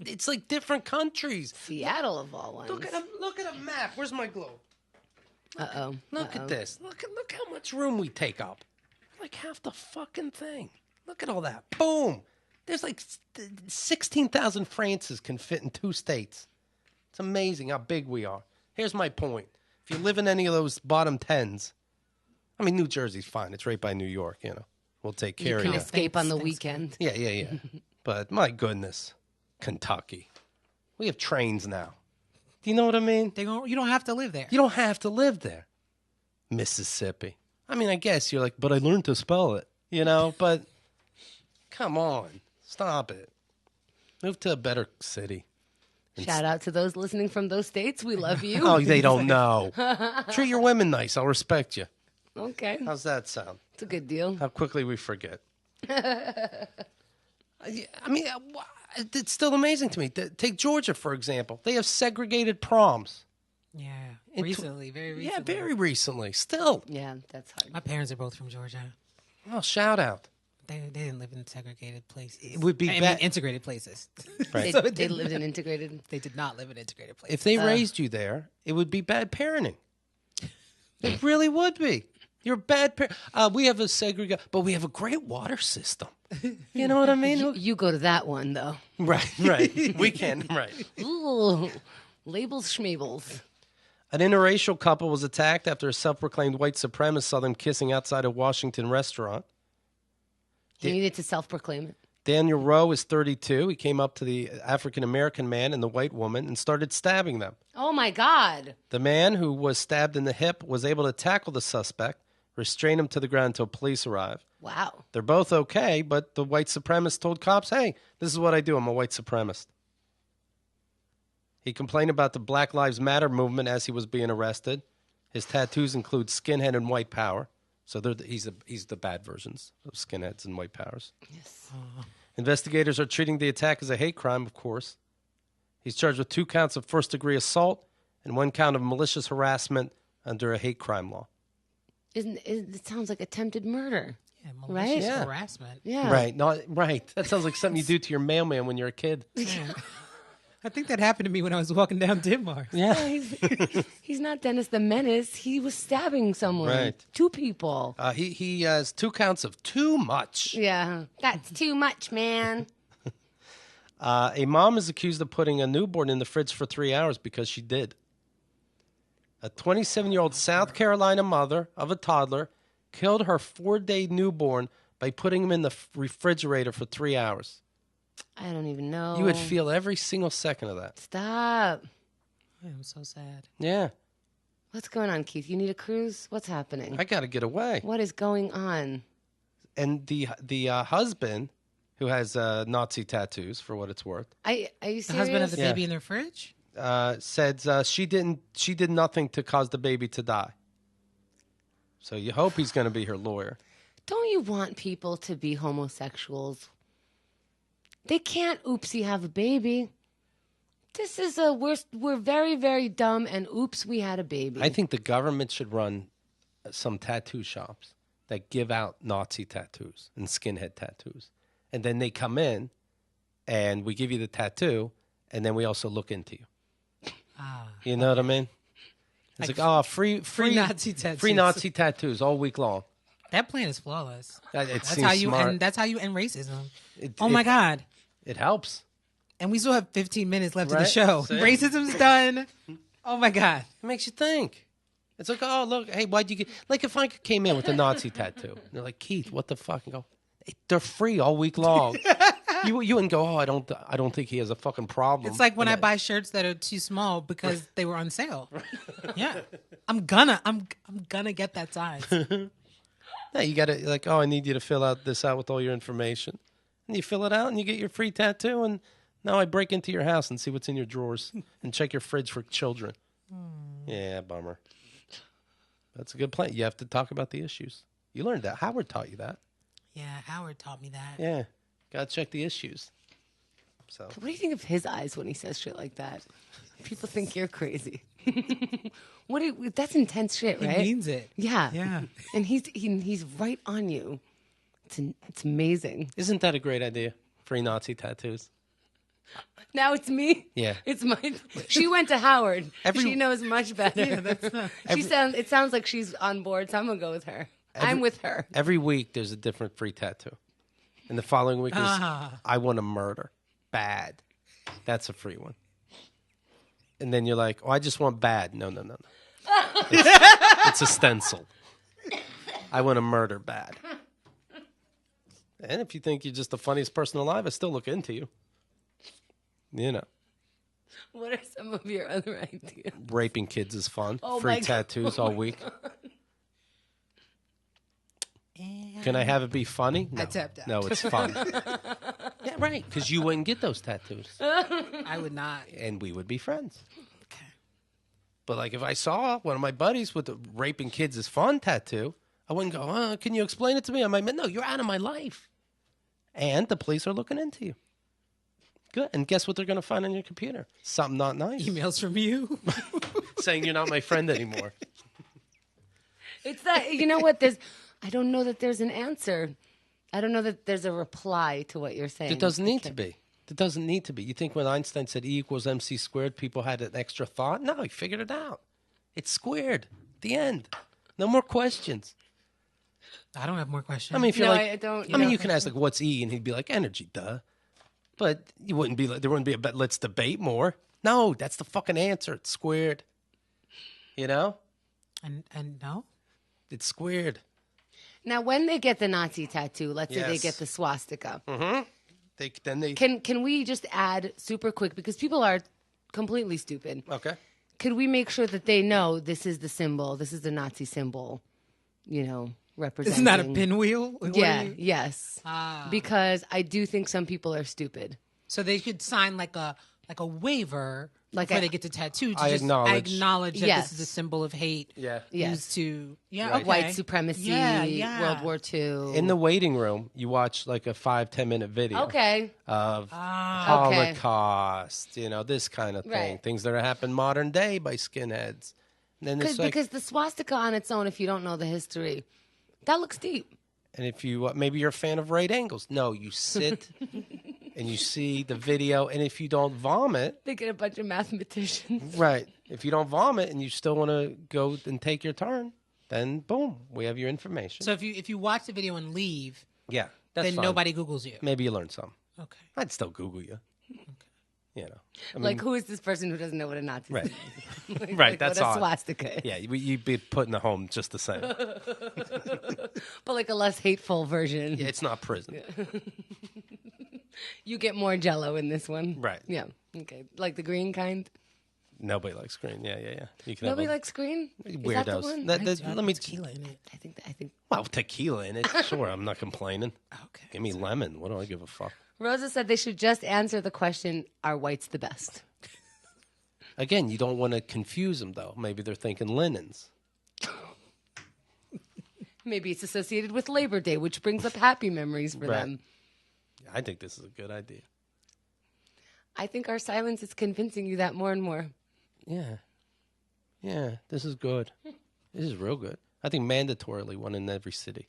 A: It's like different countries.
B: Seattle of all ones.
A: Look at a map. Where's my globe?
B: Uh-oh.
A: Look at this. Look how much room we take up. Like half the fucking thing. Look at all that. Boom. There's like 16,000 Frances can fit in 2 states. It's amazing how big we are. Here's my point. If you live in any of those bottom 10s, I mean, New Jersey's fine. It's right by New York, you know. We'll take care of
B: You
A: you.
B: can escape on the weekend.
A: Yeah. But my goodness, Kentucky. We have trains now. Do you know what I mean?
C: You don't have to live there.
A: You don't have to live there. Mississippi. I mean, I guess you're like, but I learned to spell it, you know? But come on. Stop it. Move to a better city.
B: Shout out to those listening from those states. We love you.
A: Oh, they don't know. Treat your women nice. I'll respect you.
B: Okay.
A: How's that sound?
B: It's a good deal.
A: How quickly we forget. I mean, it's still amazing to me. Take Georgia, for example. They have segregated proms.
C: Yeah. Recently, very recently.
A: Yeah, very recently. Still.
B: Yeah, that's hard.
C: My parents are both from Georgia.
A: Oh, shout out.
C: They didn't live in segregated places.
A: It would be
C: I
A: bad.
C: mean, integrated places.
A: Right.
B: They lived in integrated.
C: They did not live in integrated places.
A: If they raised you there, it would be bad parenting. It really would be. You're a bad parent. We have a segregated, but we have a great water system. You know what I mean?
B: You go to that one, though.
A: Right. We can, right.
B: Ooh, labels schmabels.
A: An interracial couple was attacked after a self-proclaimed white supremacist saw them kissing outside a Washington restaurant.
B: He needed to self-proclaim it.
A: Daniel Rowe is 32. He came up to the African-American man and the white woman and started stabbing them.
B: Oh, my God.
A: The man, who was stabbed in the hip, was able to tackle the suspect, restrain him to the ground until police arrived.
B: Wow.
A: They're both okay, but the white supremacist told cops, hey, this is what I do. I'm a white supremacist. He complained about the Black Lives Matter movement as he was being arrested. His tattoos include skinhead and white power. So he's the bad versions of skinheads and white powers.
B: Yes.
A: Investigators are treating the attack as a hate crime, of course. He's charged with 2 counts of first-degree assault and 1 count of malicious harassment under a hate crime law.
B: It sounds like attempted murder.
C: Yeah, malicious
A: Right?
C: harassment.
B: Yeah.
A: Right. That sounds like something you do to your mailman when you're a kid.
C: I think that happened to me when I was walking down Denmark.
A: Yeah.
B: He's not Dennis the Menace. He was stabbing someone.
A: Right.
B: 2 people.
A: He has 2 counts of too much.
B: Yeah. That's too much, man.
A: A mom is accused of putting a newborn in the fridge for 3 hours because she did. A 27-year-old South Carolina mother of a toddler killed her 4-day newborn by putting him in the refrigerator for 3 hours.
B: I don't even know.
A: You would feel every single second of that.
B: Stop.
C: I am so sad.
A: Yeah.
B: What's going on, Keith? You need a cruise? What's happening?
A: I got to get away.
B: What is going on?
A: And the husband, who has Nazi tattoos, for what it's worth,
B: Are you serious?
C: The husband of the
A: Yeah.
C: baby in their fridge?
A: said she did nothing to cause the baby to die. So you hope he's going to be her lawyer.
B: Don't you want people to be homosexuals? They can't oopsie have a baby. This is we're very, very dumb and oops, we had a baby.
A: I think the government should run some tattoo shops that give out Nazi tattoos and skinhead tattoos. And then they come in and we give you the tattoo and then we also look into you. You know what I mean? It's like free
C: Nazi tattoos.
A: Free Nazi tattoos all week long.
C: That plan is flawless.
A: It
C: That's
A: seems
C: how you
A: smart.
C: end. That's how you end racism.
A: Oh
C: my God!
A: It helps.
C: And we still have 15 minutes left of
A: Right?
C: the show.
A: See?
C: Racism's done. Oh my God!
A: It makes you think. It's like, oh, look, hey, why'd you get... Like, if I came in with a Nazi tattoo, and they're like, Keith, what the fuck? And go, they're free all week long. you wouldn't go, oh, I don't think he has a fucking problem.
C: It's like when I buy shirts that are too small because they were on sale. Yeah, I'm gonna get that size.
A: Yeah, you got to, like, oh, I need you to fill out with all your information. And you fill it out and you get your free tattoo. And now I break into your house and see what's in your drawers and check your fridge for children. Yeah, bummer. That's a good plan. You have to talk about the issues. You learned that. Howard taught you that.
C: Yeah, Howard taught me that.
A: Yeah. Got to check the issues. So
B: What do you think of his eyes when he says shit like that? People think you're crazy. That's intense shit,
C: He
B: right?
C: means it.
B: Yeah.
C: Yeah.
B: And he's right on you. It's amazing.
A: isn't that a great idea? Free Nazi tattoos.
B: Now it's me.
A: Yeah.
B: It's my. She went to Howard.
A: Every-
B: She knows much better.
C: Yeah, that's not.
B: It sounds like she's on board, so I'm gonna go with her. I'm with her.
A: Every week there's a different free tattoo. And the following week is I want to murder. Bad. That's a free one. And then you're like, oh, I just want bad. No. It's a stencil. I want to murder bad. And if you think you're just the funniest person alive, I still look into you. You know,
B: What are some of your other ideas?
A: raping kids is fun.
B: Oh
A: Free
B: my God.
A: tattoos all week. Can I have it be funny? No.
C: I tapped out.
A: No, it's fun. Yeah, right. Because you wouldn't get those tattoos.
C: I would not.
A: And we would be friends. But like if I saw one of my buddies with the raping kids is fun tattoo, I wouldn't go, can you explain it to me? I might, no, you're out of my life. And the police are looking into you. Good. And guess what they're going to find on your computer? Something not nice.
C: Emails from you.
A: Saying you're not my friend anymore.
B: It's that you know what? I don't know that there's an answer. I don't know that there's a reply to what you're saying.
A: It doesn't need to be. It doesn't need to be. You think when Einstein said E equals MC squared, people had an extra thought? No, he figured it out. It's squared. The end. No more questions.
C: I don't have more questions.
A: I mean, if you're
B: No,
A: like,
B: I don't.
A: I mean, you can ask like, "What's E?" and he'd be like, "Energy, duh." But you wouldn't be like, there wouldn't be a bet. Let's debate more. No, that's the fucking answer. It's squared. You know,
C: and no.
A: it's squared.
B: Now, when they get the Nazi tattoo, let's say they
A: Yes.
B: get the swastika.
A: They
B: Can we just add super quick because people are completely stupid?
A: okay.
B: Could we make sure that they know this is the symbol? This is the Nazi symbol. You know, representing.
C: Isn't that a pinwheel? What
B: Yeah.
C: are you-
B: Yes. Because I do think some people are stupid.
C: So they could sign like a waiver
B: Like
C: before
B: a-
C: they get the tattoo. To
A: I
C: just
A: acknowledge.
C: that
B: Yes.
C: this is a symbol of hate.
A: Yeah.
B: Yes.
C: Used to
A: Right.
C: okay.
B: White supremacy,
C: Yeah.
B: World War II.
A: In the waiting room, you watch like a 5-10 minute video
B: Okay.
A: of
B: Okay.
A: Holocaust. You know, this kind of thing.
B: Right.
A: Things that are happening modern day by skinheads. And then it's like,
B: Because the swastika on its own, if you don't know the history, that looks deep.
A: and if you maybe you're a fan of right angles. No, you sit and you see the video, and if you don't vomit,
B: They get a bunch of mathematicians.
A: right, if you don't vomit and you still want to go and take your turn, then boom, we have your information.
C: So if you watch the video and leave,
A: yeah, that's
C: then
A: fine.
C: nobody Googles you.
A: Maybe you learn something.
C: Okay.
A: I'd still Google you. Okay. You know, I mean,
B: Like, who is this person who doesn't know what a Nazi
A: right,
B: is? Like,
A: right. That's
B: what a
A: odd.
B: swastika is.
A: Yeah, you'd be put in the home just the same.
B: But like a less hateful version.
A: Yeah, it's not prison.
B: You get more Jello in this one.
A: Right.
B: Yeah. Okay. Like the green kind.
A: Nobody likes green. Yeah. You can
B: Nobody
A: have
B: likes green.
A: weirdos.
B: Is that the one?
A: Let me
C: tequila in it.
B: I think.
A: Well, tequila in it. Sure, I'm not complaining.
C: Okay.
A: Give me lemon. What do I give a fuck?
B: Rosa said they should just answer the question: Are whites the best?
A: Again, you don't want to confuse them, though. Maybe they're thinking linens.
B: Maybe it's associated with Labor Day, which brings up happy memories for
A: Right.
B: them.
A: I think this is a good idea.
B: I think our silence is convincing you that more and more.
A: Yeah. This is good. This is real good. I think mandatorily one in every city.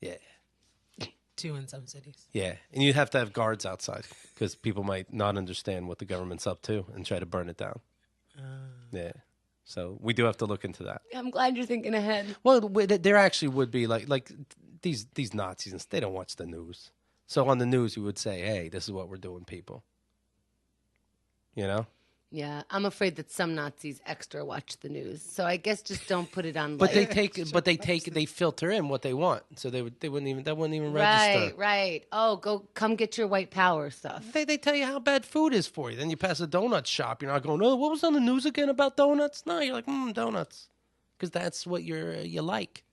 A: Yeah.
C: 2 in some cities.
A: Yeah, and you'd have to have guards outside because people might not understand what the government's up to and try to burn it down. Yeah, so we do have to look into that.
B: I'm glad you're thinking ahead.
A: Well, there actually would be like these Nazis. They don't watch the news, so on the news you would say, "Hey, this is what we're doing, people." You know,
B: Yeah, I'm afraid that some Nazis extra watch the news, so I guess just don't put it on.
A: but
B: light.
A: they filter in what they want, so that wouldn't even
B: Right,
A: register.
B: right. Oh, come get your white power stuff.
A: They tell you how bad food is for you. Then you pass a donut shop. You're not going, oh, what was on the news again about donuts? No, you're like, donuts. Because that's what you like.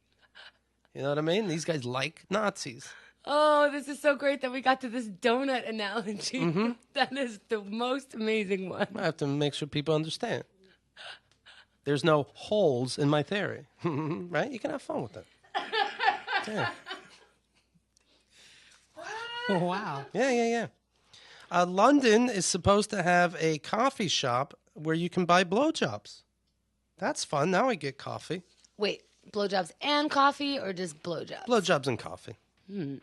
A: You know what I mean? These guys like Nazis.
B: Oh, this is so great that we got to this donut analogy.
A: Mm-hmm.
B: That is the most amazing one.
A: I have to make sure people understand. There's no holes in my theory. Right? You can have fun with it. Yeah.
C: Oh, wow.
A: Yeah. London is supposed to have a coffee shop where you can buy blowjobs. That's fun. Now I get coffee.
B: Wait, blowjobs and coffee or just blowjobs?
A: Blowjobs and coffee.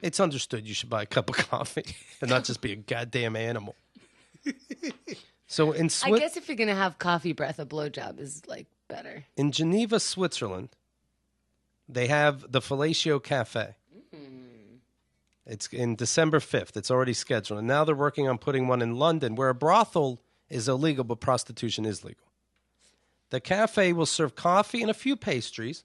A: It's understood you should buy a cup of coffee and not just be a goddamn animal. So in
B: I guess if you're going to have coffee breath, a blowjob is like better.
A: in Geneva, Switzerland, they have the Fellatio Cafe. It's in December 5th. It's already scheduled. And now they're working on putting one in London where a brothel is illegal, but prostitution is legal. The cafe will serve coffee and a few pastries,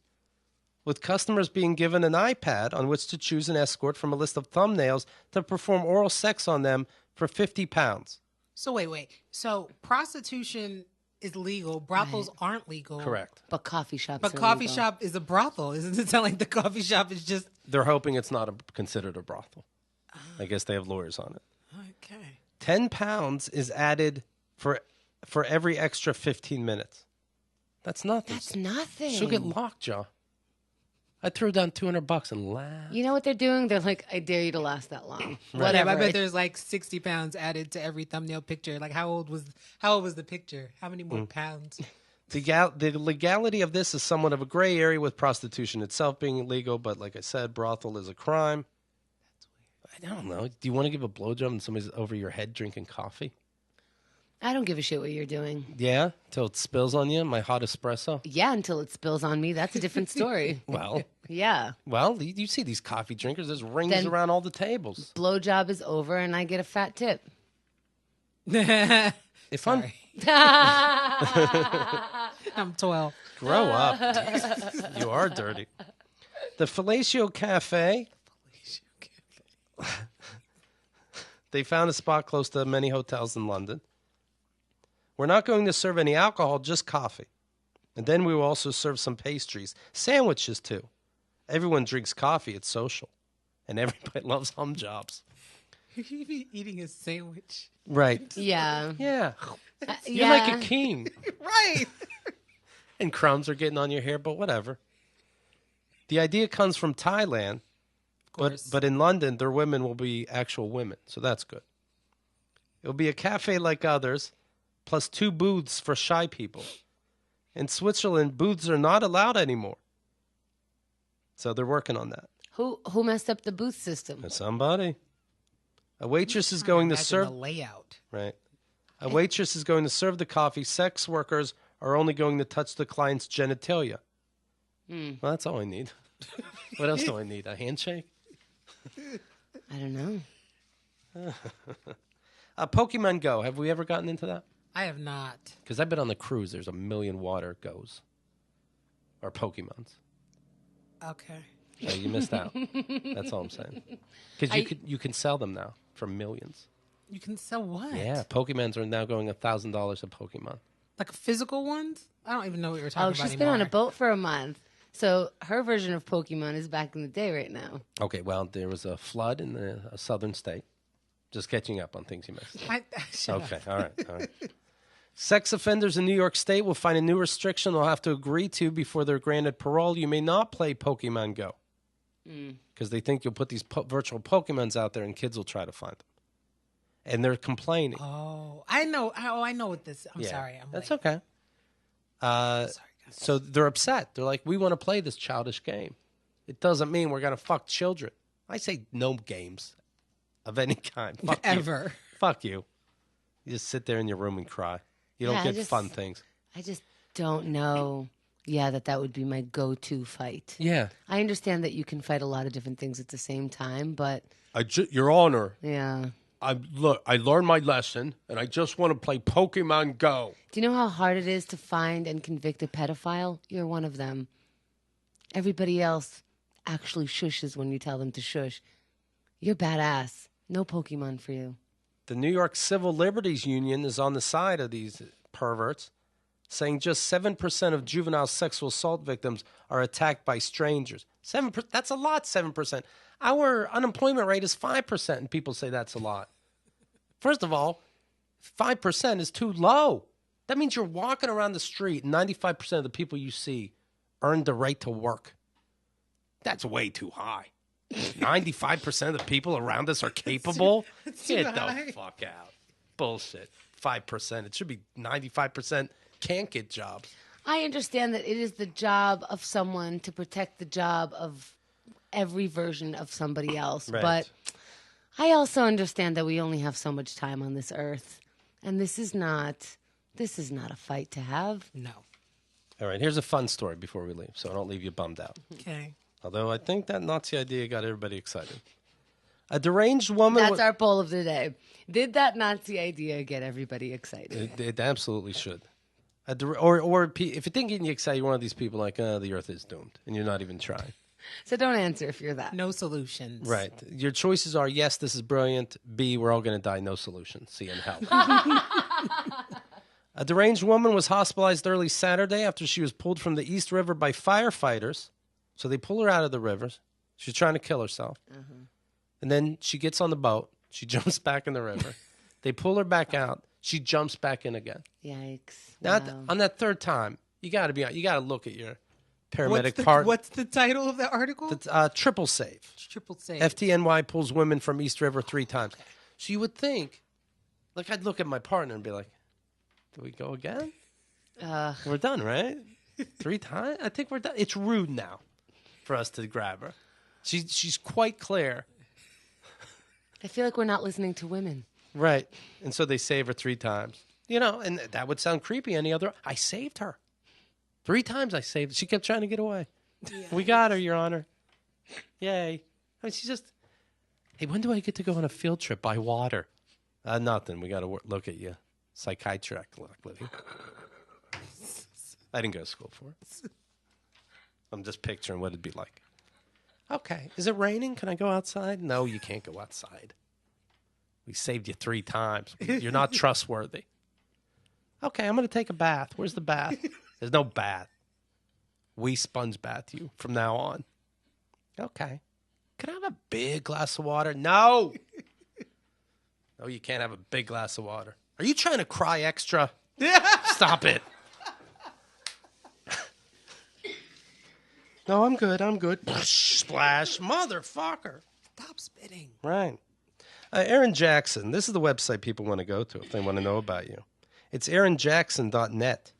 A: with customers being given an iPad on which to choose an escort from a list of thumbnails to perform oral sex on them for £50.
C: So wait. So prostitution is legal. Brothels aren't legal.
A: Correct.
B: But coffee shops
C: But
B: are
C: coffee
B: legal.
C: shop is a brothel. Isn't it like the coffee shop is just...
A: They're hoping it's not considered a brothel. I guess they have lawyers on it.
C: Okay.
A: £10 is added for every extra 15 minutes. That's nothing.
B: That's nothing.
A: She'll get lockjaw. I threw down $200 and laughed.
B: You know what they're doing? They're like, I dare you to last that long.
C: Yeah,
B: Whatever.
C: I bet there's like 60 pounds added to every thumbnail picture. Like how old was the picture? How many more pounds?
A: The legality of this is somewhat of a gray area with prostitution itself being illegal, but like I said, brothel is a crime. That's weird. I don't know. Do you want to give a blowjob and somebody's over your head drinking coffee?
B: I don't give a shit what you're doing.
A: Yeah, till it spills on you, my hot espresso.
B: Yeah, until it spills on me. That's a different story.
A: Well,
B: Yeah.
A: you see these coffee drinkers. There's rings
B: Then-
A: around all the tables.
B: Blowjob is over and I get a fat tip.
A: If I'm
C: I'm 12.
A: grow up, you are dirty. The Fellatio Cafe. They found a spot close to many hotels in London. We're not going to serve any alcohol, just coffee. And then we will also serve some pastries, sandwiches too. Everyone drinks coffee, it's social. And everybody loves hum jobs.
C: You be eating a sandwich.
A: Right.
B: Yeah.
A: Yeah. You're
B: yeah.
A: like a king.
C: Right.
A: And crumbs are getting on your hair, but whatever. The idea comes from Thailand, but in London, their women will be actual women, so that's good. It'll be a cafe like others, plus 2 booths for shy people. In Switzerland, booths are not allowed anymore. So they're working on that.
B: Who messed up the booth system?
A: Somebody. A waitress is going to
C: Imagine
A: serve...
C: the layout.
A: Right. A waitress is going to serve the coffee. Sex workers are only going to touch the client's genitalia. Well, that's all I need. What else do I need? A handshake?
B: I don't know.
A: Pokemon Go. Have we ever gotten into that?
C: I have not.
A: Because I've been on the cruise. There's a million water goes. Or Pokemons.
C: Okay.
A: So you missed out. That's all I'm saying. Because you can sell them now for millions.
C: You can sell what?
A: Yeah, Pokemons are now going $1,000 a Pokemon.
C: Like physical ones? I don't even know what you're talking
B: Oh,
C: about
B: she's
C: anymore.
B: been on a boat for a month. So her version of Pokemon is back in the day right now.
A: Okay, well, there was a flood in a southern state. Just catching up on things you missed.
C: Shut
A: Okay,
C: up.
A: all right. Sex offenders in New York State will find a new restriction they'll have to agree to before they're granted parole. You may not play Pokemon Go. Because they think you'll put these virtual Pokemons out there and kids will try to find them. And they're complaining.
C: Oh, I know. I know what this. I'm
A: Yeah,
C: sorry.
A: that's
C: late.
A: okay.
C: Sorry, guys.
A: So they're upset. They're like, we want to play this childish game. It doesn't mean we're going to fuck children. I say no games of any kind. Fuck
C: Ever.
A: You. Fuck you. You just sit there in your room and cry. You don't
B: Yeah,
A: get fun things.
B: I just don't know. Yeah, that would be my go-to fight.
A: Yeah.
B: I understand that you can fight a lot of different things at the same time, but
A: Your Honor,
B: yeah.
A: I learned my lesson, and I just want to play Pokemon Go.
B: Do you know how hard it is to find and convict a pedophile? You're one of them. Everybody else actually shushes when you tell them to shush. You're badass. No Pokemon for you.
A: The New York Civil Liberties Union is on the side of these perverts, saying just 7% of juvenile sexual assault victims are attacked by strangers. 7%, that's a lot, 7%. Our unemployment rate is 5%, and people say that's a lot. First of all, 5% is too low. That means you're walking around the street, and 95% of the people you see earned the right to work. That's way too high. 95% of the people around us are capable? Get the fuck out. Bullshit. 5%. It should be 95% can't get jobs.
B: I understand that it is the job of someone to protect the job of every version of somebody else.
A: Right.
B: But I also understand that we only have so much time on this earth. And this is not a fight to have.
C: No.
A: All right, here's a fun story before we leave, so I don't leave you bummed out.
C: Okay.
A: Although I think that Nazi idea got everybody excited. A deranged woman...
B: That's our poll of the day. Did that Nazi idea get everybody excited?
A: It absolutely should. Or if it didn't get you excited, you're one of these people like, the earth is doomed, and you're not even trying.
B: So don't answer if you're that.
C: No solutions.
A: Right. Your choices are, yes, this is brilliant. B, we're all going to die. No solution. See you in hell. A deranged woman was hospitalized early Saturday after she was pulled from the East River by firefighters. So they pull her out of the rivers. She's trying to kill herself. And then she gets on the boat. She jumps back in the river. They pull her back out. She jumps back in again.
B: Yikes.
A: Now,
B: Wow.
A: on that third time, you got to look at your paramedic part.
C: What's the title of the article?
A: Triple save.
C: Triple save.
A: FTNY pulls women from East River 3 times. So you would think, like, I'd look at my partner and be like, do we go again? We're done, right? 3 times? I think we're done. It's rude now for us to grab her. She's quite clear.
B: I feel like we're not listening to women.
A: Right. And so they save her 3 times. You know, and that would sound creepy any other. I saved her. 3 times I saved her. She kept trying to get away. Yeah. We got her, Your Honor. Yay. I mean, she's just, hey, when do I get to go on a field trip by water? Nothing. We got to look at you. Psychiatrically. I didn't go to school for it. I'm just picturing what it'd be like. Okay. Is it raining? Can I go outside? No, you can't go outside. We saved you 3 times. You're not trustworthy. Okay, I'm going to take a bath. Where's the bath? There's no bath. We sponge bath you from now on. Okay. Can I have a big glass of water? No. No, you can't have a big glass of water. Are you trying to cry extra? Stop it. No, I'm good. Splash. Motherfucker.
C: Stop spitting.
A: Right. Erin Jackson. This is the website people want to go to if they want to know about you. It's erinjackson.net.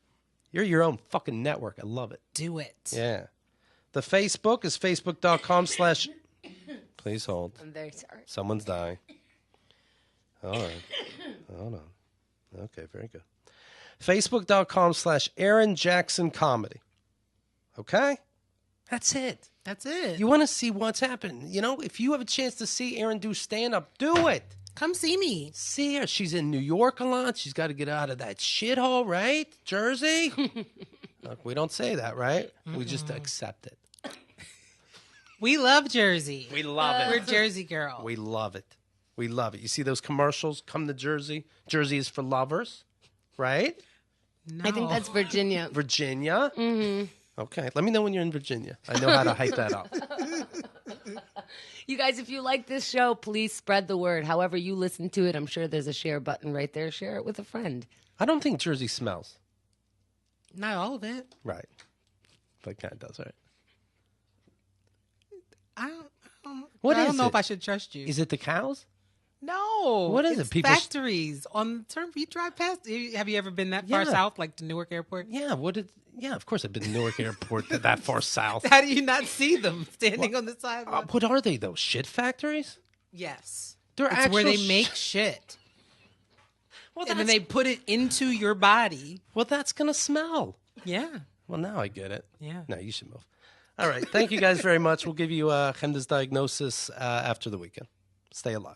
A: You're your own fucking network. I love it.
C: Do it.
A: Yeah. The Facebook is facebook.com/... Please hold.
B: I'm very sorry.
A: Someone's dying. All right. Hold on. Okay, very good. Facebook.com/Erin Jackson Comedy. Okay? That's it.
C: That's it.
A: You want to see what's happening. You know, if you have a chance to see Erin do stand-up, do it.
C: Come see me.
A: See her. She's in New York a lot. She's got to get out of that shithole, right? Jersey? Look, we don't say that, right? We just accept it.
C: We love Jersey.
A: We love it.
C: We're Jersey girls.
A: We love it. We love it. You see those commercials? Come to Jersey. Jersey is for lovers, right?
C: No.
B: I think that's Virginia.
A: Virginia? Mm-hmm. Okay. Let me know when you're in Virginia. I know how to hype that up.
B: You guys, if you like this show, please spread the word. However you listen to it, I'm sure there's a share button right there. Share it with a friend.
A: I don't think Jersey smells.
C: Not all of it.
A: Right. But it kind of does, right?
C: I
A: What
C: don't
A: is
C: know
A: it?
C: if I should trust you.
A: Is it the cows?
C: No.
A: What is
C: it's
A: it? People
C: factories on the turn. You drive past. Have you ever been that far
A: Yeah.
C: south, like to Newark Airport?
A: Yeah. Yeah, of course I've been to Newark Airport that far south.
C: How do you not see them standing on the sidewalk?
A: What are they, though? Shit factories?
C: Yes.
A: They're
C: It's
A: actual
C: where they make shit.
A: Well,
C: And then they put it into your body.
A: Well, that's going to smell.
C: Yeah.
A: Well, now I get it.
C: Yeah.
A: No, you should move. All right. Thank you guys very much. We'll give you Chemda's diagnosis after the weekend. Stay alive.